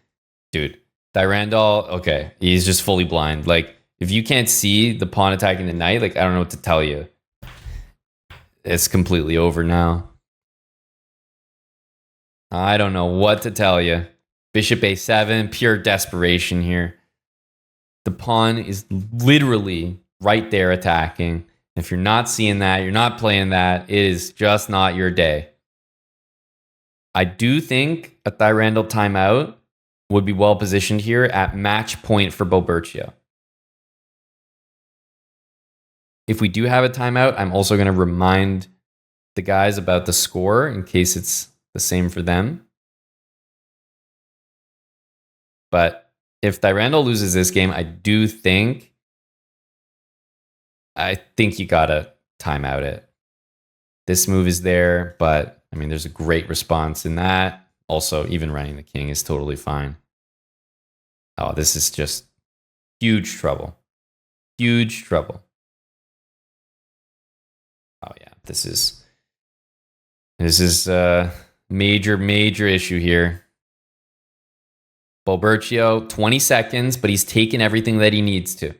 Dude, Thyrandaal, okay, he's just fully blind. Like, if you can't see the pawn attacking the knight, like, I don't know what to tell you. It's completely over now. I don't know what to tell you. Bishop a7, pure desperation here. The pawn is literally right there attacking. If you're not seeing that, you're not playing that, it is just not your day. I do think a Thyrandaal timeout would be well positioned here at match point for Bobertio. If we do have a timeout, I'm also going to remind the guys about the score in case it's the same for them. But if Thyrandaal loses this game, I think you gotta timeout it. This move is there, but I mean, there's a great response in that. Also, even running the king is totally fine. Oh, this is just huge trouble. Huge trouble. Oh yeah, this is a major issue here. Bobertio, 20 seconds, but he's taken everything that he needs to.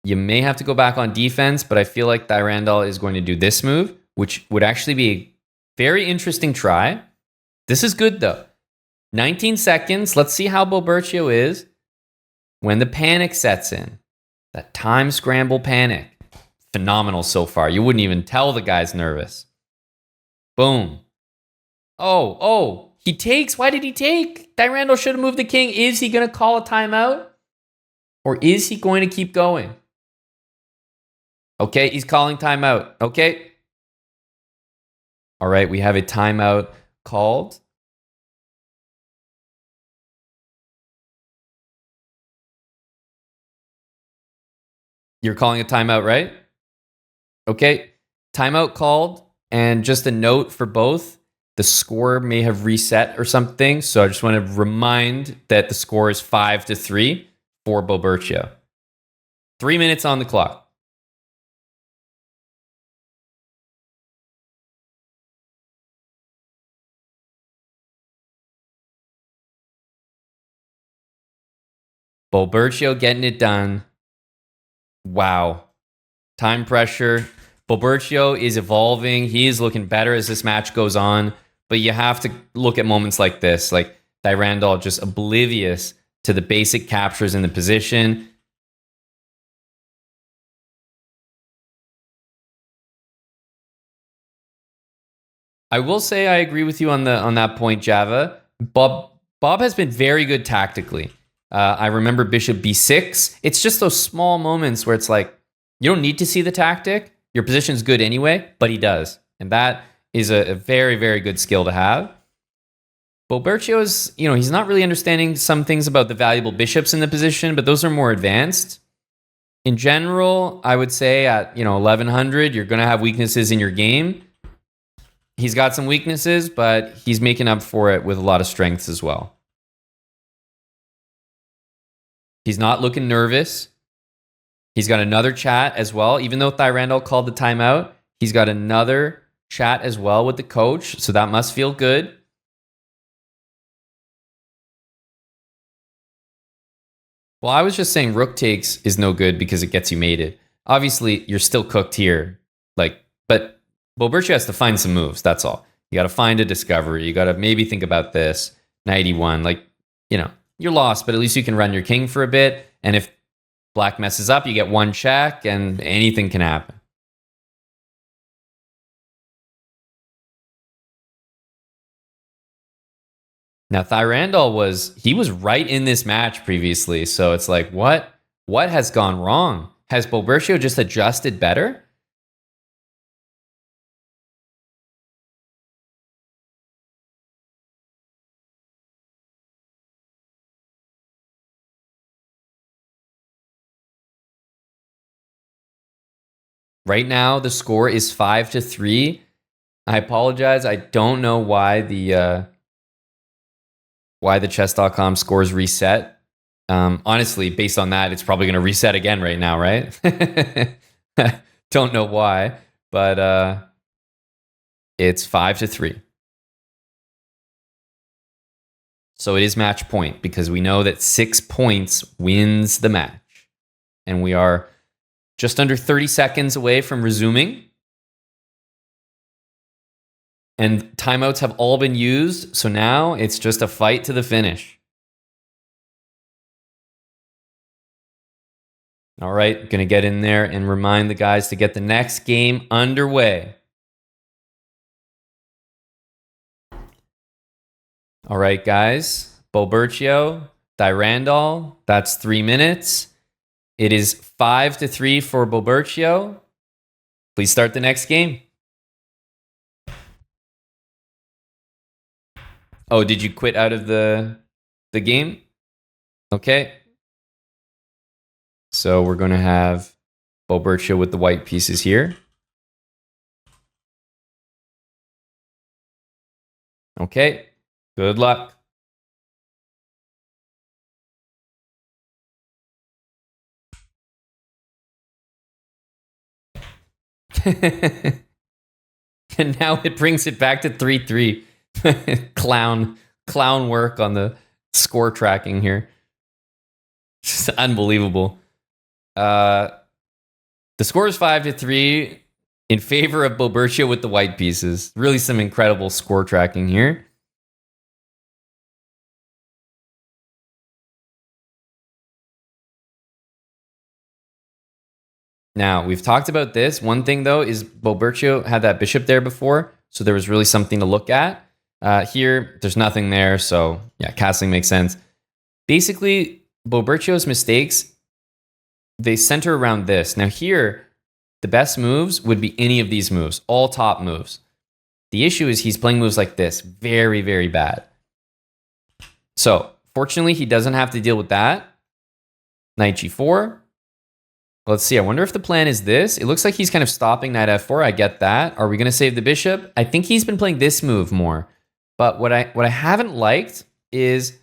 You may have to go back on defense, but I feel like Thyrandaal is going to do this move, which would actually be a very interesting try. This is good though. 19 seconds. Let's see how Bobertio is when the panic sets in. That time scramble panic. Phenomenal so far. You wouldn't even tell the guy's nervous. Boom. Oh. He takes. Why did he take? Thyrandaal should have moved the king. Is he going to call a timeout? Or is he going to keep going? Okay, he's calling timeout. Okay. All right, we have a timeout called. You're calling a timeout, right? Okay, timeout called. And just a note for both. The score may have reset or something. So I just want to remind that the score is 5-3 for Bobertio. 3 minutes on the clock. Bobertio getting it done. Wow. Time pressure. Bobertio is evolving. He is looking better as this match goes on. But you have to look at moments like this, like Thyrandaal just oblivious to the basic captures in the position. I will say I agree with you on that point, Java. Bob has been very good tactically. I remember Bishop b6. It's just those small moments where it's like, you don't need to see the tactic. Your position's good anyway, but he does. And that is a very, very good skill to have. Bobertio's, he's not really understanding some things about the valuable bishops in the position, but those are more advanced. In general, I would say at 1100, you're going to have weaknesses in your game. He's got some weaknesses, but he's making up for it with a lot of strengths as well. He's not looking nervous. He's got another chat as well. Even though Thyrandaal called the timeout, he's got another chat as well with the coach, so that must feel good. Well, I was just saying rook takes is no good because it gets you mated. Obviously, you're still cooked here. But Bobertio has to find some moves, that's all. You got to find a discovery. You got to maybe think about this. Knight e1, you're lost, but at least you can run your king for a bit. And if black messes up, you get one check and anything can happen. Now, Thyrandaal was right in this match previously. So it's like, what has gone wrong? Has Bobertio just adjusted better? Right now, the score is 5-3. I apologize. I don't know why the chess.com scores reset. Honestly, based on that, it's probably going to reset again right now, right? Don't know why, but it's 5-3. So it is match point because we know that 6 points wins the match. And we are just under 30 seconds away from resuming. And timeouts have all been used, so now it's just a fight to the finish. All right, going to get in there and remind the guys to get the next game underway. All right, guys. Bobertio, Thyrandaal, that's 3 minutes. It is 5-3 for Bobertio. Please start the next game. Oh, did you quit out of the game? Okay. So we're going to have Bobertio with the white pieces here. Okay. Good luck. And now it brings it back to 3-3. Clown work on the score tracking here. Just unbelievable. The score is 5-3 in favor of Bobertio with the white pieces. Really some incredible score tracking here. Now, we've talked about this. One thing, though, is Bobertio had that bishop there before, so there was really something to look at. Here, there's nothing there, so yeah, castling makes sense. Basically, Bobertio's mistakes, they center around this. Now here, the best moves would be any of these moves, all top moves. The issue is he's playing moves like this. Very, very bad. So, fortunately, he doesn't have to deal with that. Knight g4. Let's see. I wonder if the plan is this. It looks like he's kind of stopping knight f4. I get that. Are we going to save the bishop? I think he's been playing this move more. But what I haven't liked is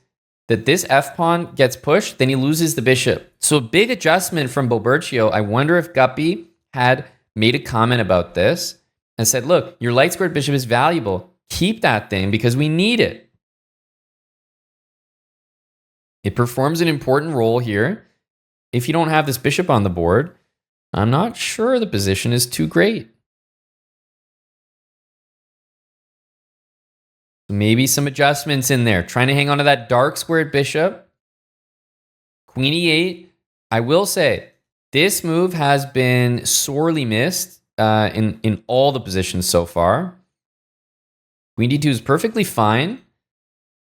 that this f-pawn gets pushed, then he loses the bishop. So a big adjustment from Bobertio. I wonder if Guppy had made a comment about this and said, look, your light squared bishop is valuable. Keep that thing because we need it. It performs an important role here. If you don't have this bishop on the board, I'm not sure the position is too great. Maybe some adjustments in there. Trying to hang on to that dark squared bishop. Queen e8. I will say, this move has been sorely missed in all the positions so far. Queen d2 is perfectly fine.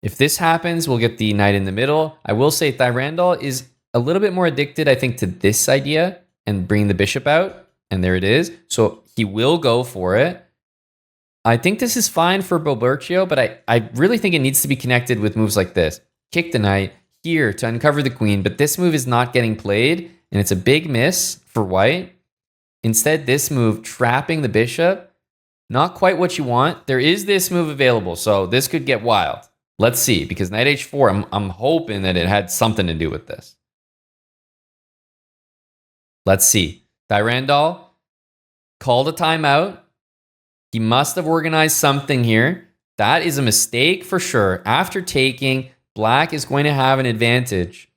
If this happens, we'll get the knight in the middle. I will say Thyrandaal is a little bit more addicted, I think, to this idea and bringing the bishop out. And there it is. So he will go for it. I think this is fine for Bobertio, but I really think it needs to be connected with moves like this. Kick the knight here to uncover the queen, but this move is not getting played, and it's a big miss for white. Instead, this move, trapping the bishop, not quite what you want. There is this move available, so this could get wild. Let's see, because knight h4, I'm hoping that it had something to do with this. Let's see. Thyrandaal called a timeout. He must have organized something here. That is a mistake for sure. After taking, black is going to have an advantage.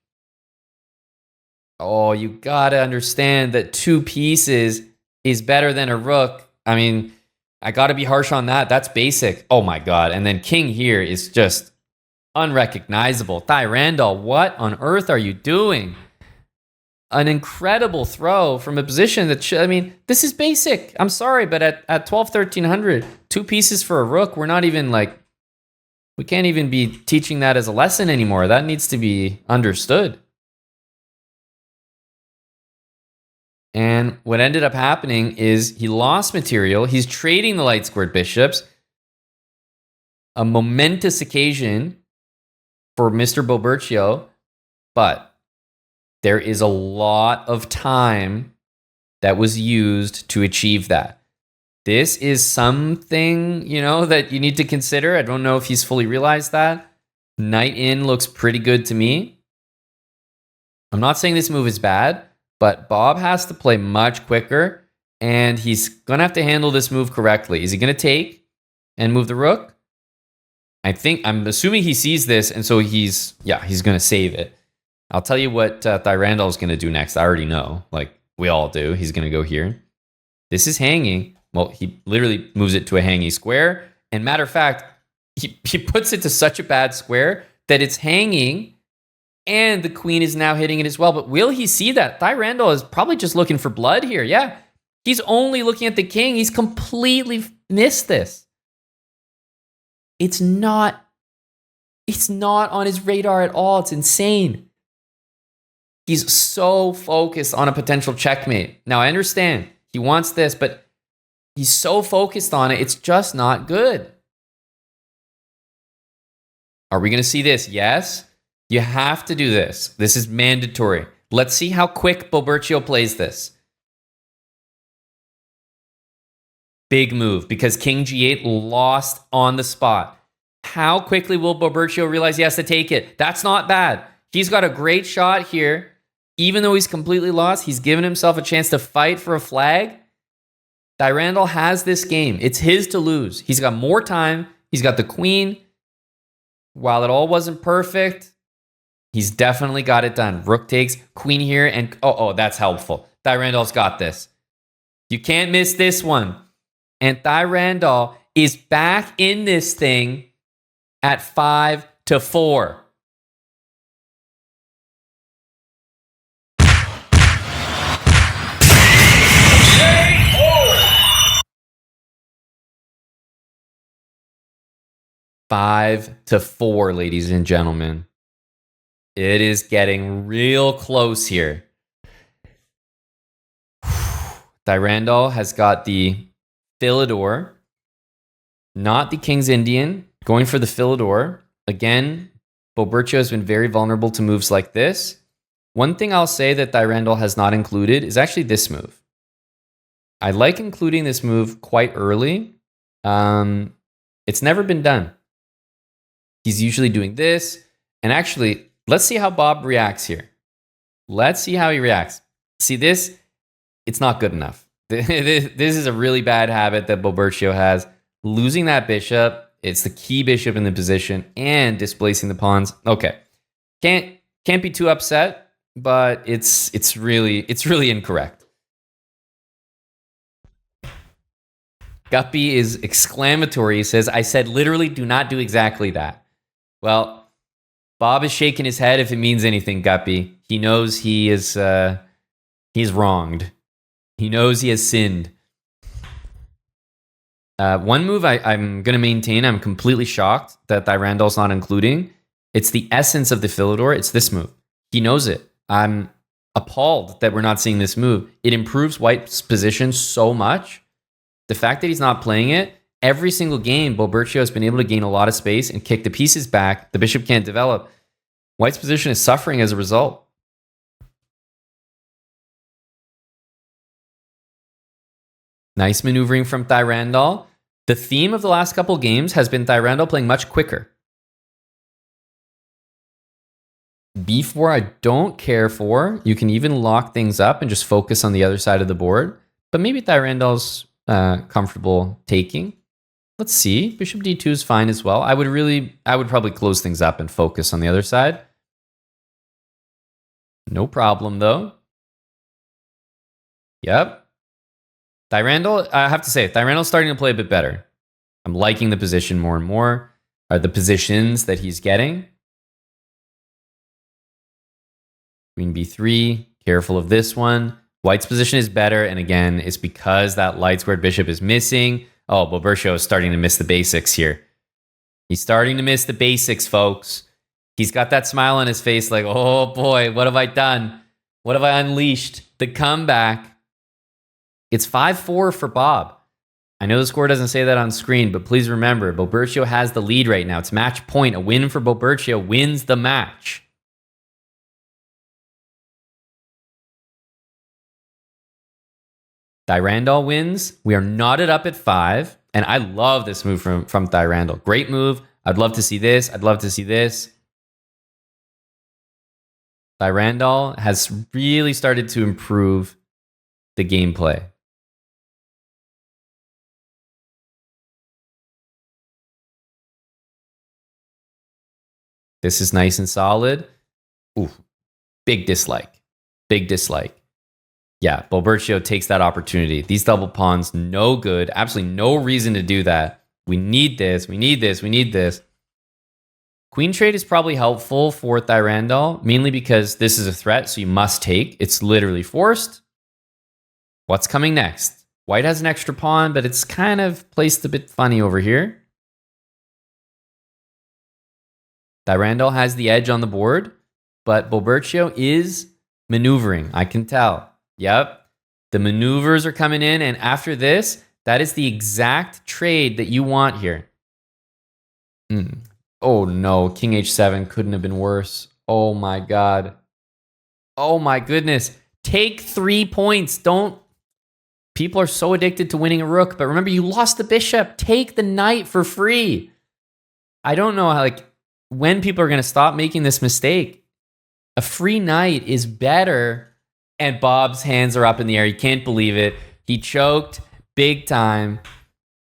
Oh, you gotta understand that 2 pieces is better than a rook. I mean, I gotta be harsh on that. That's basic. Oh my god. And then king here is just unrecognizable. Thyrandaal, what on earth are you doing? An incredible throw from a position that I mean, this is basic. I'm sorry, but at 12, 1300, 2 pieces for a rook, we're not even like, we can't even be teaching that as a lesson anymore. That needs to be understood. And what ended up happening is he lost material. He's trading the light squared bishops. A momentous occasion for Mr. Bobertio, but there is a lot of time that was used to achieve that. This is something, you know, that you need to consider. I don't know if he's fully realized that. Knight in looks pretty good to me. I'm not saying this move is bad, but Bob has to play much quicker, and he's going to have to handle this move correctly. Is he going to take and move the rook? I'm assuming he sees this, and so he's going to save it. I'll tell you what Thyrandaal is going to do next. I already know. Like, we all do. He's going to go here. This is hanging. Well, he literally moves it to a hanging square. And matter of fact, he puts it to such a bad square that it's hanging, and the queen is now hitting it as well. But will he see that? Thyrandaal is probably just looking for blood here. Yeah, he's only looking at the king. He's completely missed this. It's not on his radar at all. It's insane. He's so focused on a potential checkmate. Now, I understand he wants this, but he's so focused on it, it's just not good. Are we going to see this? Yes. You have to do this. This is mandatory. Let's see how quick Bobertio plays this. Big move, because king g8 lost on the spot. How quickly will Bobertio realize he has to take it? That's not bad. He's got a great shot here. Even though he's completely lost, he's given himself a chance to fight for a flag. Thyrandaal has this game. It's his to lose. He's got more time. He's got the queen. While it all wasn't perfect, he's definitely got it done. Rook takes, queen here, and oh, that's helpful. Thyrandaal's got this. You can't miss this one. And Thyrandaal is back in this thing at 5-4. Five to 4, ladies and gentlemen. It is getting real close here. Thyrandaal has got the Philidor, not the King's Indian, going for the Philidor. Again, Bobertio has been very vulnerable to moves like this. One thing I'll say that Thyrandaal has not included is actually this move. I like including this move quite early. It's never been done. He's usually doing this. And actually, let's see how Bob reacts here. Let's see how he reacts. See this? It's not good enough. This is a really bad habit that Bobertio has. Losing that bishop, it's the key bishop in the position, and displacing the pawns. Okay. Can't be too upset, but it's really incorrect. Guppy is exclamatory. He says, I said literally do not do exactly that. Well, Bob is shaking his head if it means anything, Guppy. He knows he's wronged. He knows he has sinned. One move I'm going to maintain, I'm completely shocked that Thyrandaal's not including. It's the essence of the Philidor. It's this move. He knows it. I'm appalled that we're not seeing this move. It improves White's position so much. The fact that he's not playing it every single game, Bobertio has been able to gain a lot of space and kick the pieces back. The bishop can't develop. White's position is suffering as a result. Nice maneuvering from Thyrandaal. The theme of the last couple games has been Thyrandaal playing much quicker. B4 I don't care for. You can even lock things up and just focus on the other side of the board. But maybe Thyrandaal's comfortable taking. Let's see. Bishop D2 is fine as well. I would probably close things up and focus on the other side. No problem though. Yep. Thyrandaal, I have to say, Thyrandaal's starting to play a bit better. I'm liking the position more and more. The positions that he's getting. Queen B3, careful of this one. White's position is better, and again, it's because that light squared bishop is missing. Oh, Bobertio is starting to miss the basics here. He's starting to miss the basics, folks. He's got that smile on his face like, oh boy, what have I done? What have I unleashed? The comeback. It's 5-4 for Bob. I know the score doesn't say that on screen, but please remember, Bobertio has the lead right now. It's match point. A win for Bobertio wins the match. Thyrandaal wins. We are knotted up at 5. And I love this move from Thyrandaal. Great move. I'd love to see this. I'd love to see this. Thyrandaal has really started to improve the gameplay. This is nice and solid. Ooh, big dislike. Big dislike. Yeah, Bobertio takes that opportunity. These double pawns, no good. Absolutely no reason to do that. We need this. We need this. We need this. Queen trade is probably helpful for Thyrandaal, mainly because this is a threat, so you must take. It's literally forced. What's coming next? White has an extra pawn, but it's kind of placed a bit funny over here. Thyrandaal has the edge on the board, but Bobertio is maneuvering. I can tell. Yep. The maneuvers are coming in, and after this, that is the exact trade that you want here. Oh no, King H7 couldn't have been worse. Oh my God. Oh my goodness. Take 3 points. Don't. People are so addicted to winning a rook, but remember, you lost the bishop. Take the knight for free. I don't know how, when people are going to stop making this mistake. A free knight is better. And Bob's hands are up in the air. He can't believe it. He choked big time.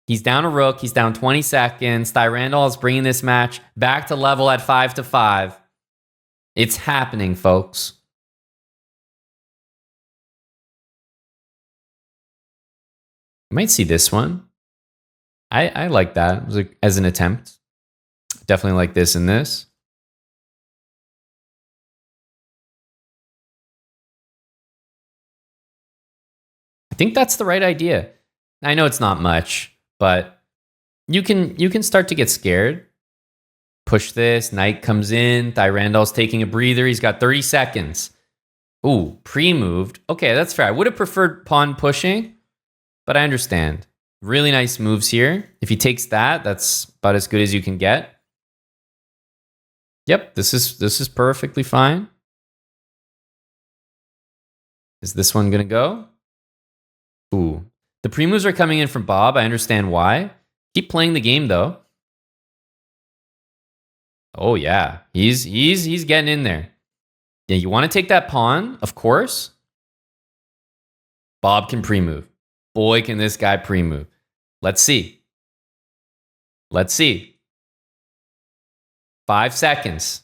He's down a rook. He's down 20 seconds. Thyrandaal is bringing this match back to level at 5-5. It's happening, folks. You might see this one. I like that. It was as an attempt. Definitely like this and this. I think that's the right idea. I know it's not much, but you can start to get scared. Push this. Knight comes in. Thyrandaal's taking a breather. He's got 30 seconds. Ooh, pre-moved. Okay, that's fair. I would have preferred pawn pushing, but I understand. Really nice moves here. If he takes that, that's about as good as you can get. Yep, this is perfectly fine. Is this one gonna go? Ooh. The pre-moves are coming in from Bob. I understand why. Keep playing the game though. Oh yeah. He's getting in there. Yeah, you want to take that pawn, of course. Bob can pre-move. Boy, can this guy pre-move. Let's see. Let's see. 5 seconds.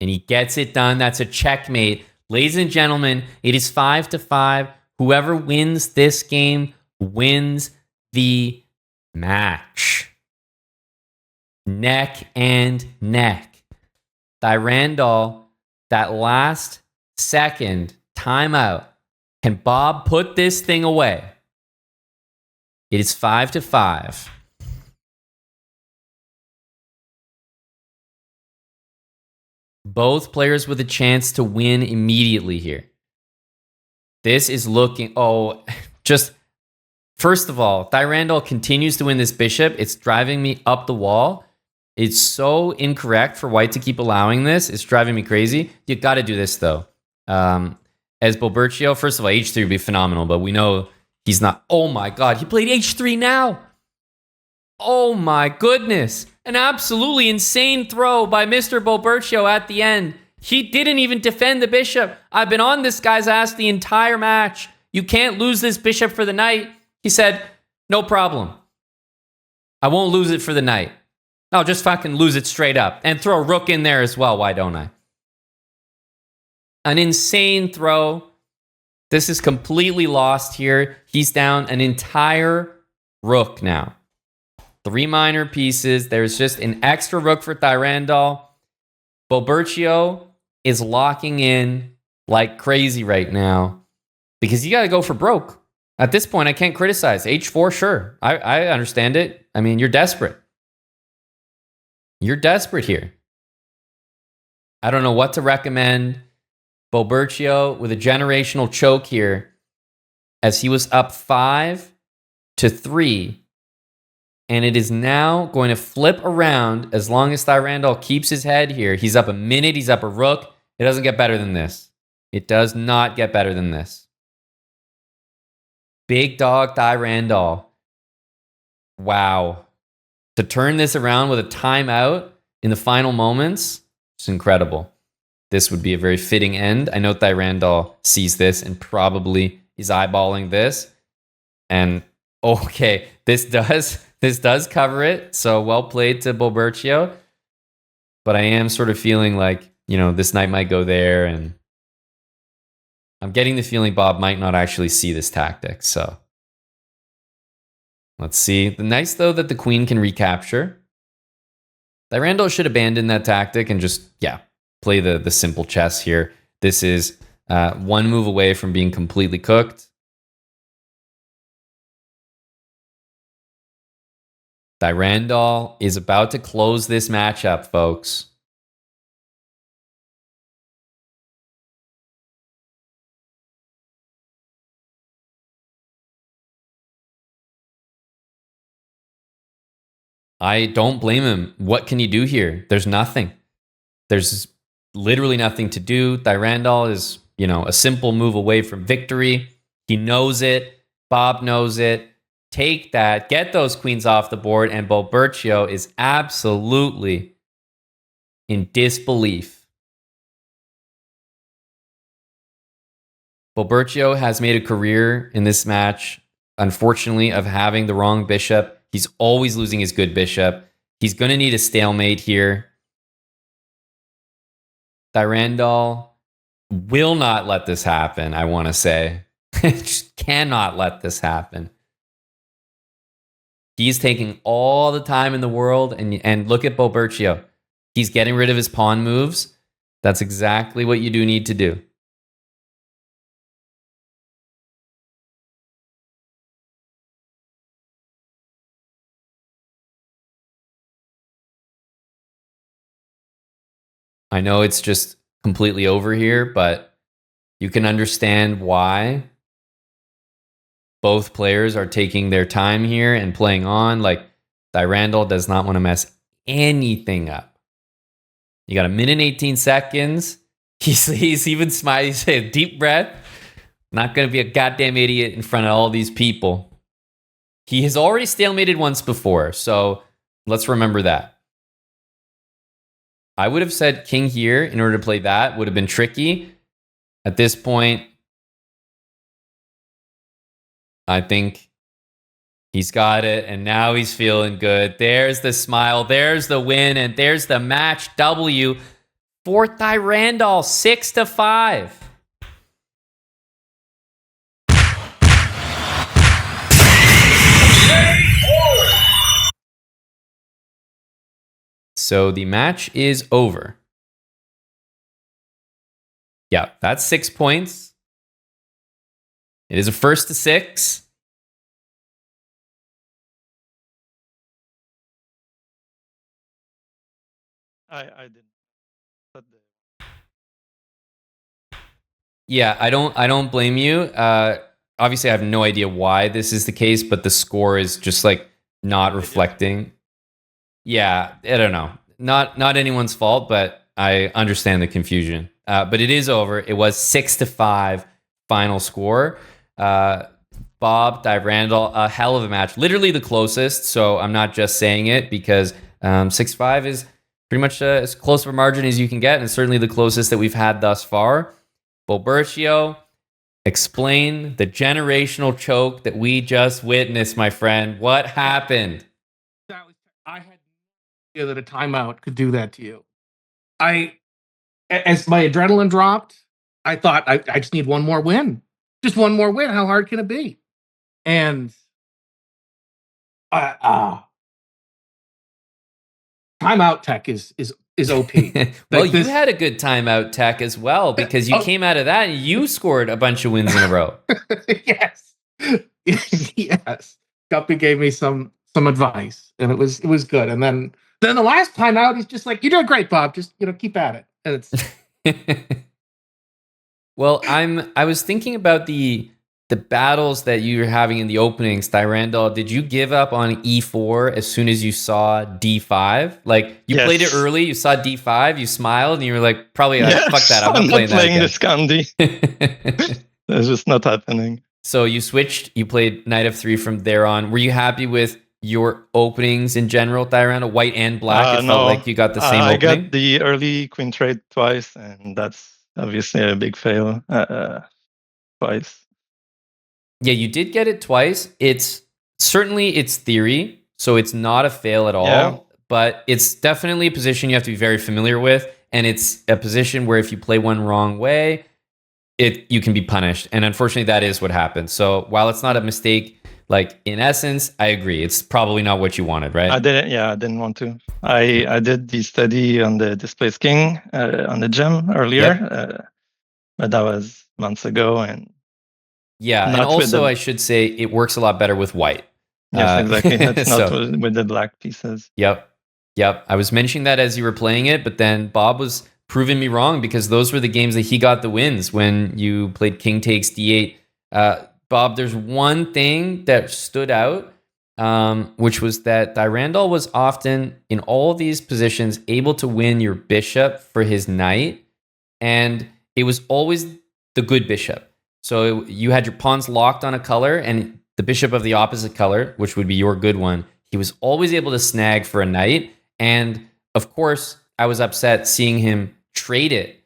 And he gets it done. That's a checkmate. Ladies and gentlemen, it is 5-5. Whoever wins this game wins the match. Neck and neck. Thyrandaal, that last second timeout. Can Bob put this thing away? It is 5-5. Both players with a chance to win immediately here. This is looking... Oh, just... First of all, Thyrandaal continues to win this bishop. It's driving me up the wall. It's so incorrect for white to keep allowing this. It's driving me crazy. You got to do this, though. As Bobertio, first of all, h3 would be phenomenal, but we know he's not... Oh, my God. He played h3 now. Oh, my goodness. An absolutely insane throw by Mr. Bobertio at the end. He didn't even defend the bishop. I've been on this guy's ass the entire match. You can't lose this bishop for the knight. He said, no problem. I won't lose it for the knight. I'll just fucking lose it straight up. And throw a rook in there as well. Why don't I? An insane throw. This is completely lost here. He's down an entire rook now. 3 minor pieces. There's just an extra rook for Thyrandaal. Bobertio is locking in like crazy right now because you got to go for broke. At this point, I can't criticize. H4, sure. I understand it. I mean, you're desperate. You're desperate here. I don't know what to recommend. Bobertio with a generational choke here as he was up 5-3. And it is now going to flip around as long as Thyrandaal keeps his head here. He's up a minute. He's up a rook. It doesn't get better than this. It does not get better than this. Big dog Thyrandaal. Wow. To turn this around with a timeout in the final moments, it's incredible. This would be a very fitting end. I know Thyrandaal sees this and probably is eyeballing this. And okay, this does cover it. So well played to Bobertio. But I am sort of feeling like, this knight might go there, and I'm getting the feeling Bob might not actually see this tactic. So let's see. The nice, though, that the queen can recapture. Thyrandaal should abandon that tactic and just, play the simple chess here. This is 1 move away from being completely cooked. Thyrandaal is about to close this matchup, folks. I don't blame him. What can you do here? There's nothing. There's literally nothing to do. Thyrandaal is, a simple move away from victory. He knows it. Bob knows it. Take that. Get those queens off the board. And Bobertio is absolutely in disbelief. Bobertio has made a career in this match, unfortunately, of having the wrong bishop. He's always losing his good bishop. He's going to need a stalemate here. Thyrandaal will not let this happen, I want to say. Just cannot let this happen. He's taking all the time in the world, and look at Bobertio. He's getting rid of his pawn moves. That's exactly what you do need to do. I know it's just completely over here, but you can understand why both players are taking their time here and playing on. Like, Thyrandaal does not want to mess anything up. You got 1 minute 18 seconds. He's even smiling. He's saying, deep breath. Not going to be a goddamn idiot in front of all these people. He has already stalemated once before, so let's remember that. I would have said king here in order to play that. Would have been tricky. At this point, I think he's got it, and now he's feeling good. There's the smile, there's the win, and there's the match W for Thyrandaal, 6-5. So the match is over. Yeah, that's 6 points. It is a 1-6. I didn't. Yeah, I don't blame you. Obviously, I have no idea why this is the case, but the score is just like not reflecting. Yeah, I don't know. Not anyone's fault, but I understand the confusion. But it is over. It was 6-5 final score. Bob, Thyrandaal, a hell of a match. Literally the closest. So I'm not just saying it because 6-5 is pretty much as close of a margin as you can get, and certainly the closest that we've had thus far. Bobertio, explain the generational choke that we just witnessed, my friend. What happened? I had no idea that a timeout could do that to you. As my adrenaline dropped, I thought I just need one more win. Just one more win. How hard can it be? And timeout tech is OP. Well, you had a good timeout tech as well because you came out of that and you scored a bunch of wins in a row. Yes. Yes. Guppy gave me some advice and it was good. And then the last timeout, he's just like, "You're doing great, Bob. Just keep at it." And it's Well, I was thinking about the battles that you were having in the openings. Thyrandaal, did you give up on E4 as soon as you saw D5? Like you played it early, you saw D5, you smiled, and you were like, "Probably fuck that. I'm not playing this Scandi." That's just not happening. So you switched. You played Knight of 3 from there on. Were you happy with your openings in general, Thyrandaal, white and black? It felt like you got the same opening. I got the early queen trade twice, and that's obviously a big fail. Twice. Yeah, you did get it twice. It's theory, so it's not a fail at all, but it's definitely a position you have to be very familiar with, and it's a position where if you play one wrong way, you can be punished, and unfortunately that is what happened. So while it's not a mistake, like in essence, I agree. It's probably not what you wanted, right? I didn't want to. I did the study on the displaced king on the gem earlier, but that was months ago, and and also I should say it works a lot better with white. Yes, exactly. That's not with the black pieces. Yep. I was mentioning that as you were playing it, but then Bob was proving me wrong because those were the games that he got the wins when you played king takes d8. Bob, there's one thing that stood out, which was that Thyrandaal was often in all these positions able to win your bishop for his knight, and it was always the good bishop. So you had your pawns locked on a color, and the bishop of the opposite color, which would be your good one, he was always able to snag for a knight. And of course, I was upset seeing him trade it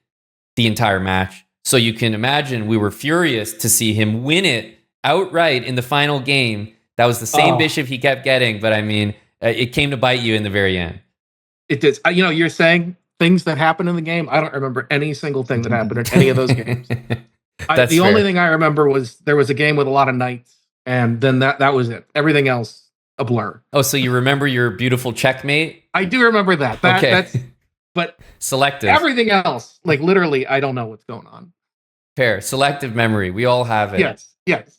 the entire match. So you can imagine we were furious to see him win it outright in the final game. That was the same bishop he kept getting, but I mean, it came to bite you in the very end. It did. You're saying things that happened in the game. I don't remember any single thing that happened in any of those games. The only thing I remember was there was a game with a lot of knights, and then that was it. Everything else, a blur. Oh, so you remember your beautiful checkmate? I do remember that. But selective. Everything else, like literally, I don't know what's going on. Fair. Selective memory. We all have it. Yes.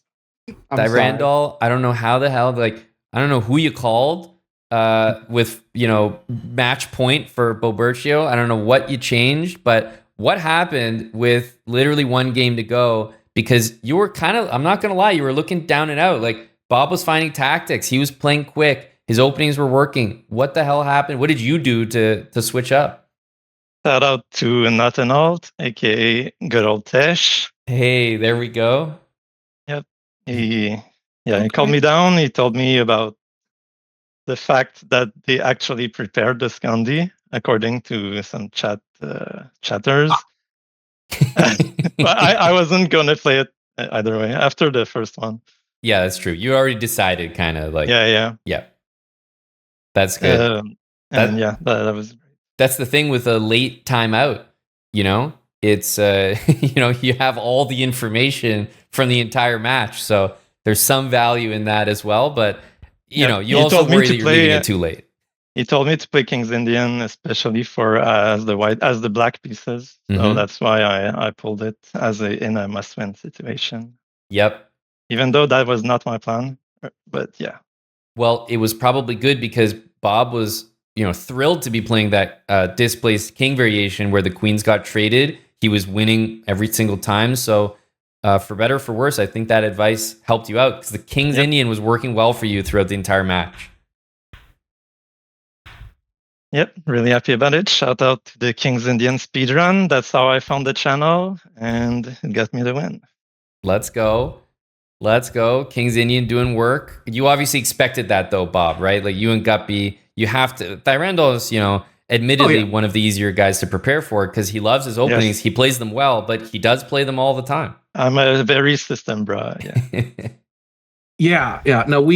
Thyrandaal, I don't know how the hell, I don't know who you called with, match point for Bobertio. I don't know what you changed, but what happened with literally one game to go? Because you were I'm not going to lie, you were looking down and out. Like Bob was finding tactics. He was playing quick. His openings were working. What the hell happened? What did you do to switch up? Shout out to Not an Alt, aka good old Tesh. Hey, there we go. Yep. He called me down. He told me about the fact that they actually prepared the Scandi according to some chatters. But I wasn't gonna play it either way after the first one. Yeah, that's true. You already decided, kind of like. Yeah. That's good. That was. That's the thing with a late timeout. It's you have all the information from the entire match, so there's some value in that as well. But you also worry that you're leaving it too late. He told me to play King's Indian, especially for as the black pieces. So that's why I pulled it in a must-win situation. Yep. Even though that was not my plan, but yeah. Well, it was probably good because Bob was thrilled to be playing that displaced king variation where the queens got traded. he was winning every single time. So for better or for worse, I think that advice helped you out because the King's Indian was working well for you throughout the entire match. Yep, really happy about it. Shout out to the King's Indian speedrun. That's how I found the channel, and it got me the win. Let's go. Let's go. King's Indian doing work. You obviously expected that though, Bob, right? Like you and Guppy, you have to. Thyrandaal is, admittedly one of the easier guys to prepare for because he loves his openings. Yes. He plays them well, but he does play them all the time. I'm a very system bro. Yeah. Yeah. No,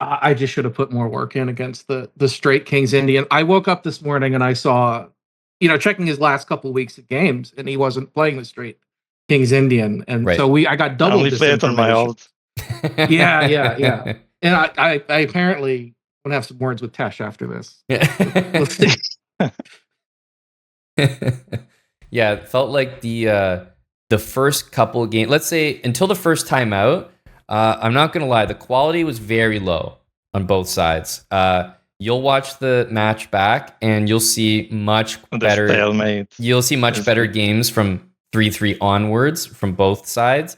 I just should have put more work in against the straight King's Indian. I woke up this morning and I saw, checking his last couple of weeks of games, and he wasn't playing the straight King's Indian, and so I got double. I only play it on my alt. Yeah. And I apparently want to have some words with Tesh after this. Let's see. Yeah, it felt like the first couple of games. Let's say until the first time out. I'm not gonna lie, the quality was very low on both sides. You'll watch the match back, and you'll see much better. Stalemate. You'll see much better games from 3-3 onwards from both sides.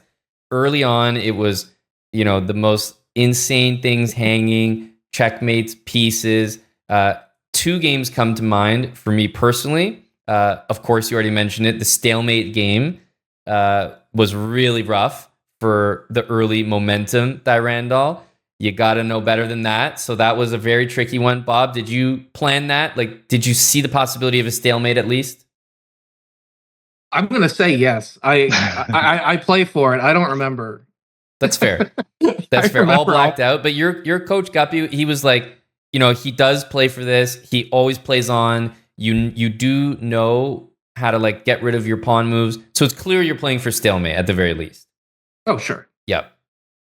Early on, it was the most insane things hanging, checkmates, pieces. 2 games come to mind for me personally. Of course, you already mentioned it. The stalemate game was really rough. For the early momentum, Thyrandaal, you got to know better than that. So that was a very tricky one. Bob, did you plan that? Like, did you see the possibility of a stalemate at least? I'm going to say yes. I play for it. I don't remember. That's fair. That's fair. All blacked out. But your coach Guppy, he was like, he does play for this. He always plays on. You do know how to get rid of your pawn moves. So it's clear you're playing for stalemate at the very least. Oh, sure. Yep.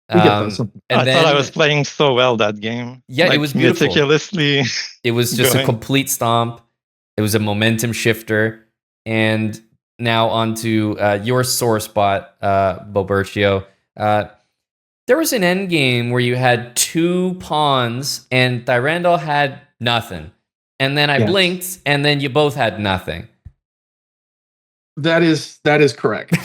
I thought I was playing so well that game. Yeah, it was beautiful. Meticulously. It was just a complete stomp. It was a momentum shifter. And now onto your sore spot, Bobertio. There was an end game where you had 2 pawns and Thyrandaal had nothing. And then I blinked, and then you both had nothing. That is correct.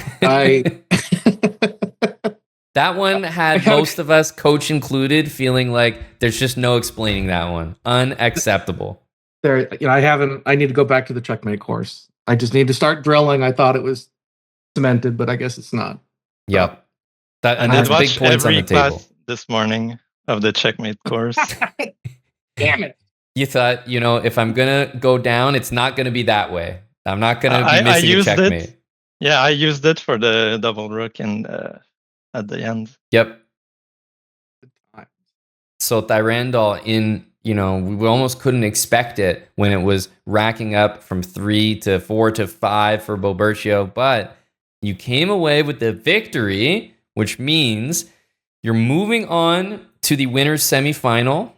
That one had most of us, coach included, feeling like there's just no explaining that one. Unacceptable. I need to go back to the checkmate course. I just need to start drilling. I thought it was cemented, but I guess it's not. Yep. And that's big points on the table. This morning of the checkmate course. Damn it. You thought, if I'm going to go down, it's not going to be that way. I'm not going to be missing a checkmate. Yeah, I used it for the double rook and at the end. Yep. So Thyrandaal we almost couldn't expect it when it was racking up from 3 to 4 to 5 for Bobertio, but you came away with the victory, which means you're moving on to the winner's semifinal.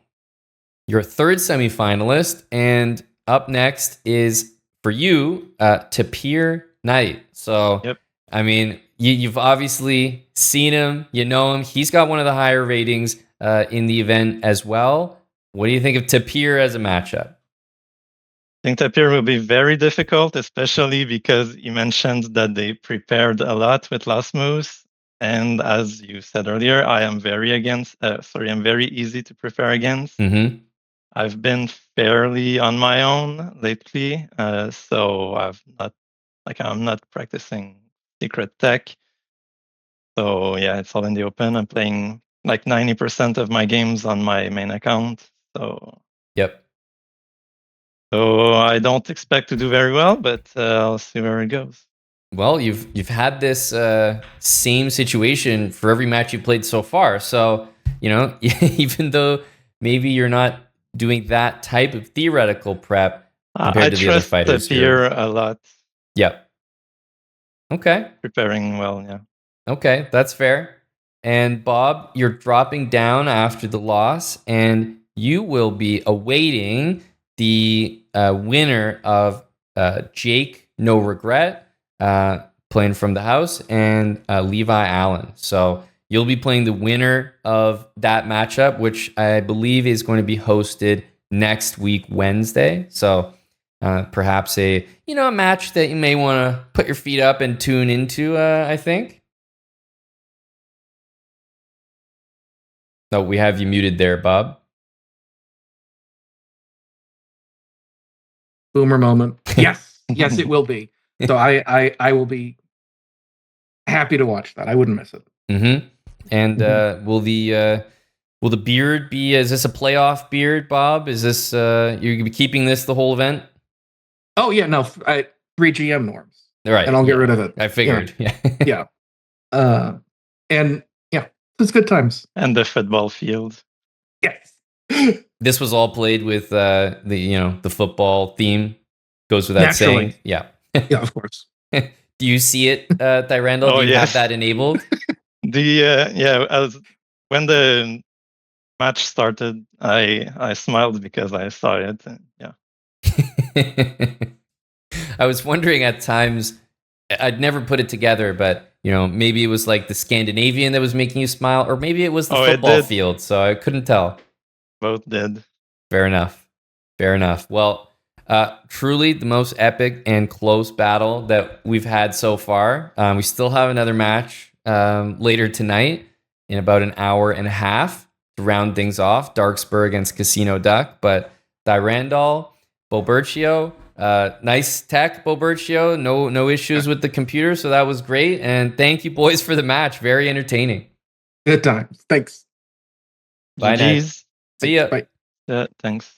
You're a 3rd semifinalist, and up next is for you, Tapir Knight. So, I mean, you've obviously seen him, you know him. He's got one of the higher ratings in the event as well. What do you think of Tapir as a matchup? I think Tapir will be very difficult, especially because you mentioned that they prepared a lot with last moves. And as you said earlier, I'm very easy to prepare against. Mm-hmm. I've been fairly on my own lately, so I'm not practicing secret tech. So yeah, it's all in the open. I'm playing 90% of my games on my main account. So So I don't expect to do very well, but I'll see where it goes. Well, you've had this same situation for every match you played so far. So even though maybe you're not doing that type of theoretical prep compared to the other fighters. I trust Tapir a lot. Yep. Okay. Preparing well, yeah. Okay, that's fair. And Bob, you're dropping down after the loss, and you will be awaiting the winner of Jake No Regret, playing from the house, and Levi Allen. So you'll be playing the winner of that matchup, which I believe is going to be hosted next week, Wednesday. So Perhaps a match that you may want to put your feet up and tune into. I think. Oh, we have you muted there, Bob. Boomer moment. Yes, yes, it will be. So I will be happy to watch that. I wouldn't miss it. Mm-hmm. And will the beard be? Is this a playoff beard, Bob? Is this you're gonna be keeping this the whole event? Oh yeah, no, 3 GM norms. All right, and I'll get rid of it. I figured. Yeah. Yeah. And yeah, it's good times. And the football field. Yes. This was all played with the football theme. Goes without Naturally. saying. Yeah. Yeah, of course. Do you see it, Thyrandaal? Oh, Do you yes. have that enabled? When the match started, I smiled because I saw it. And, yeah. I was wondering at times, I'd never put it together, but maybe it was like the Scandinavian that was making you smile, or maybe it was the football field. So I couldn't tell. Both did. Fair enough. Well, truly the most epic and close battle that we've had so far. We still have another match later tonight in about an hour and a half to round things off. Darkspur against Casino Duck, but Thyrandaal, Bobertio, nice tech, Bobertio. No issues with the computer, so that was great. And thank you, boys, for the match. Very entertaining. Good times. Thanks. Bye, now. GGs. See ya. Bye. Yeah, thanks.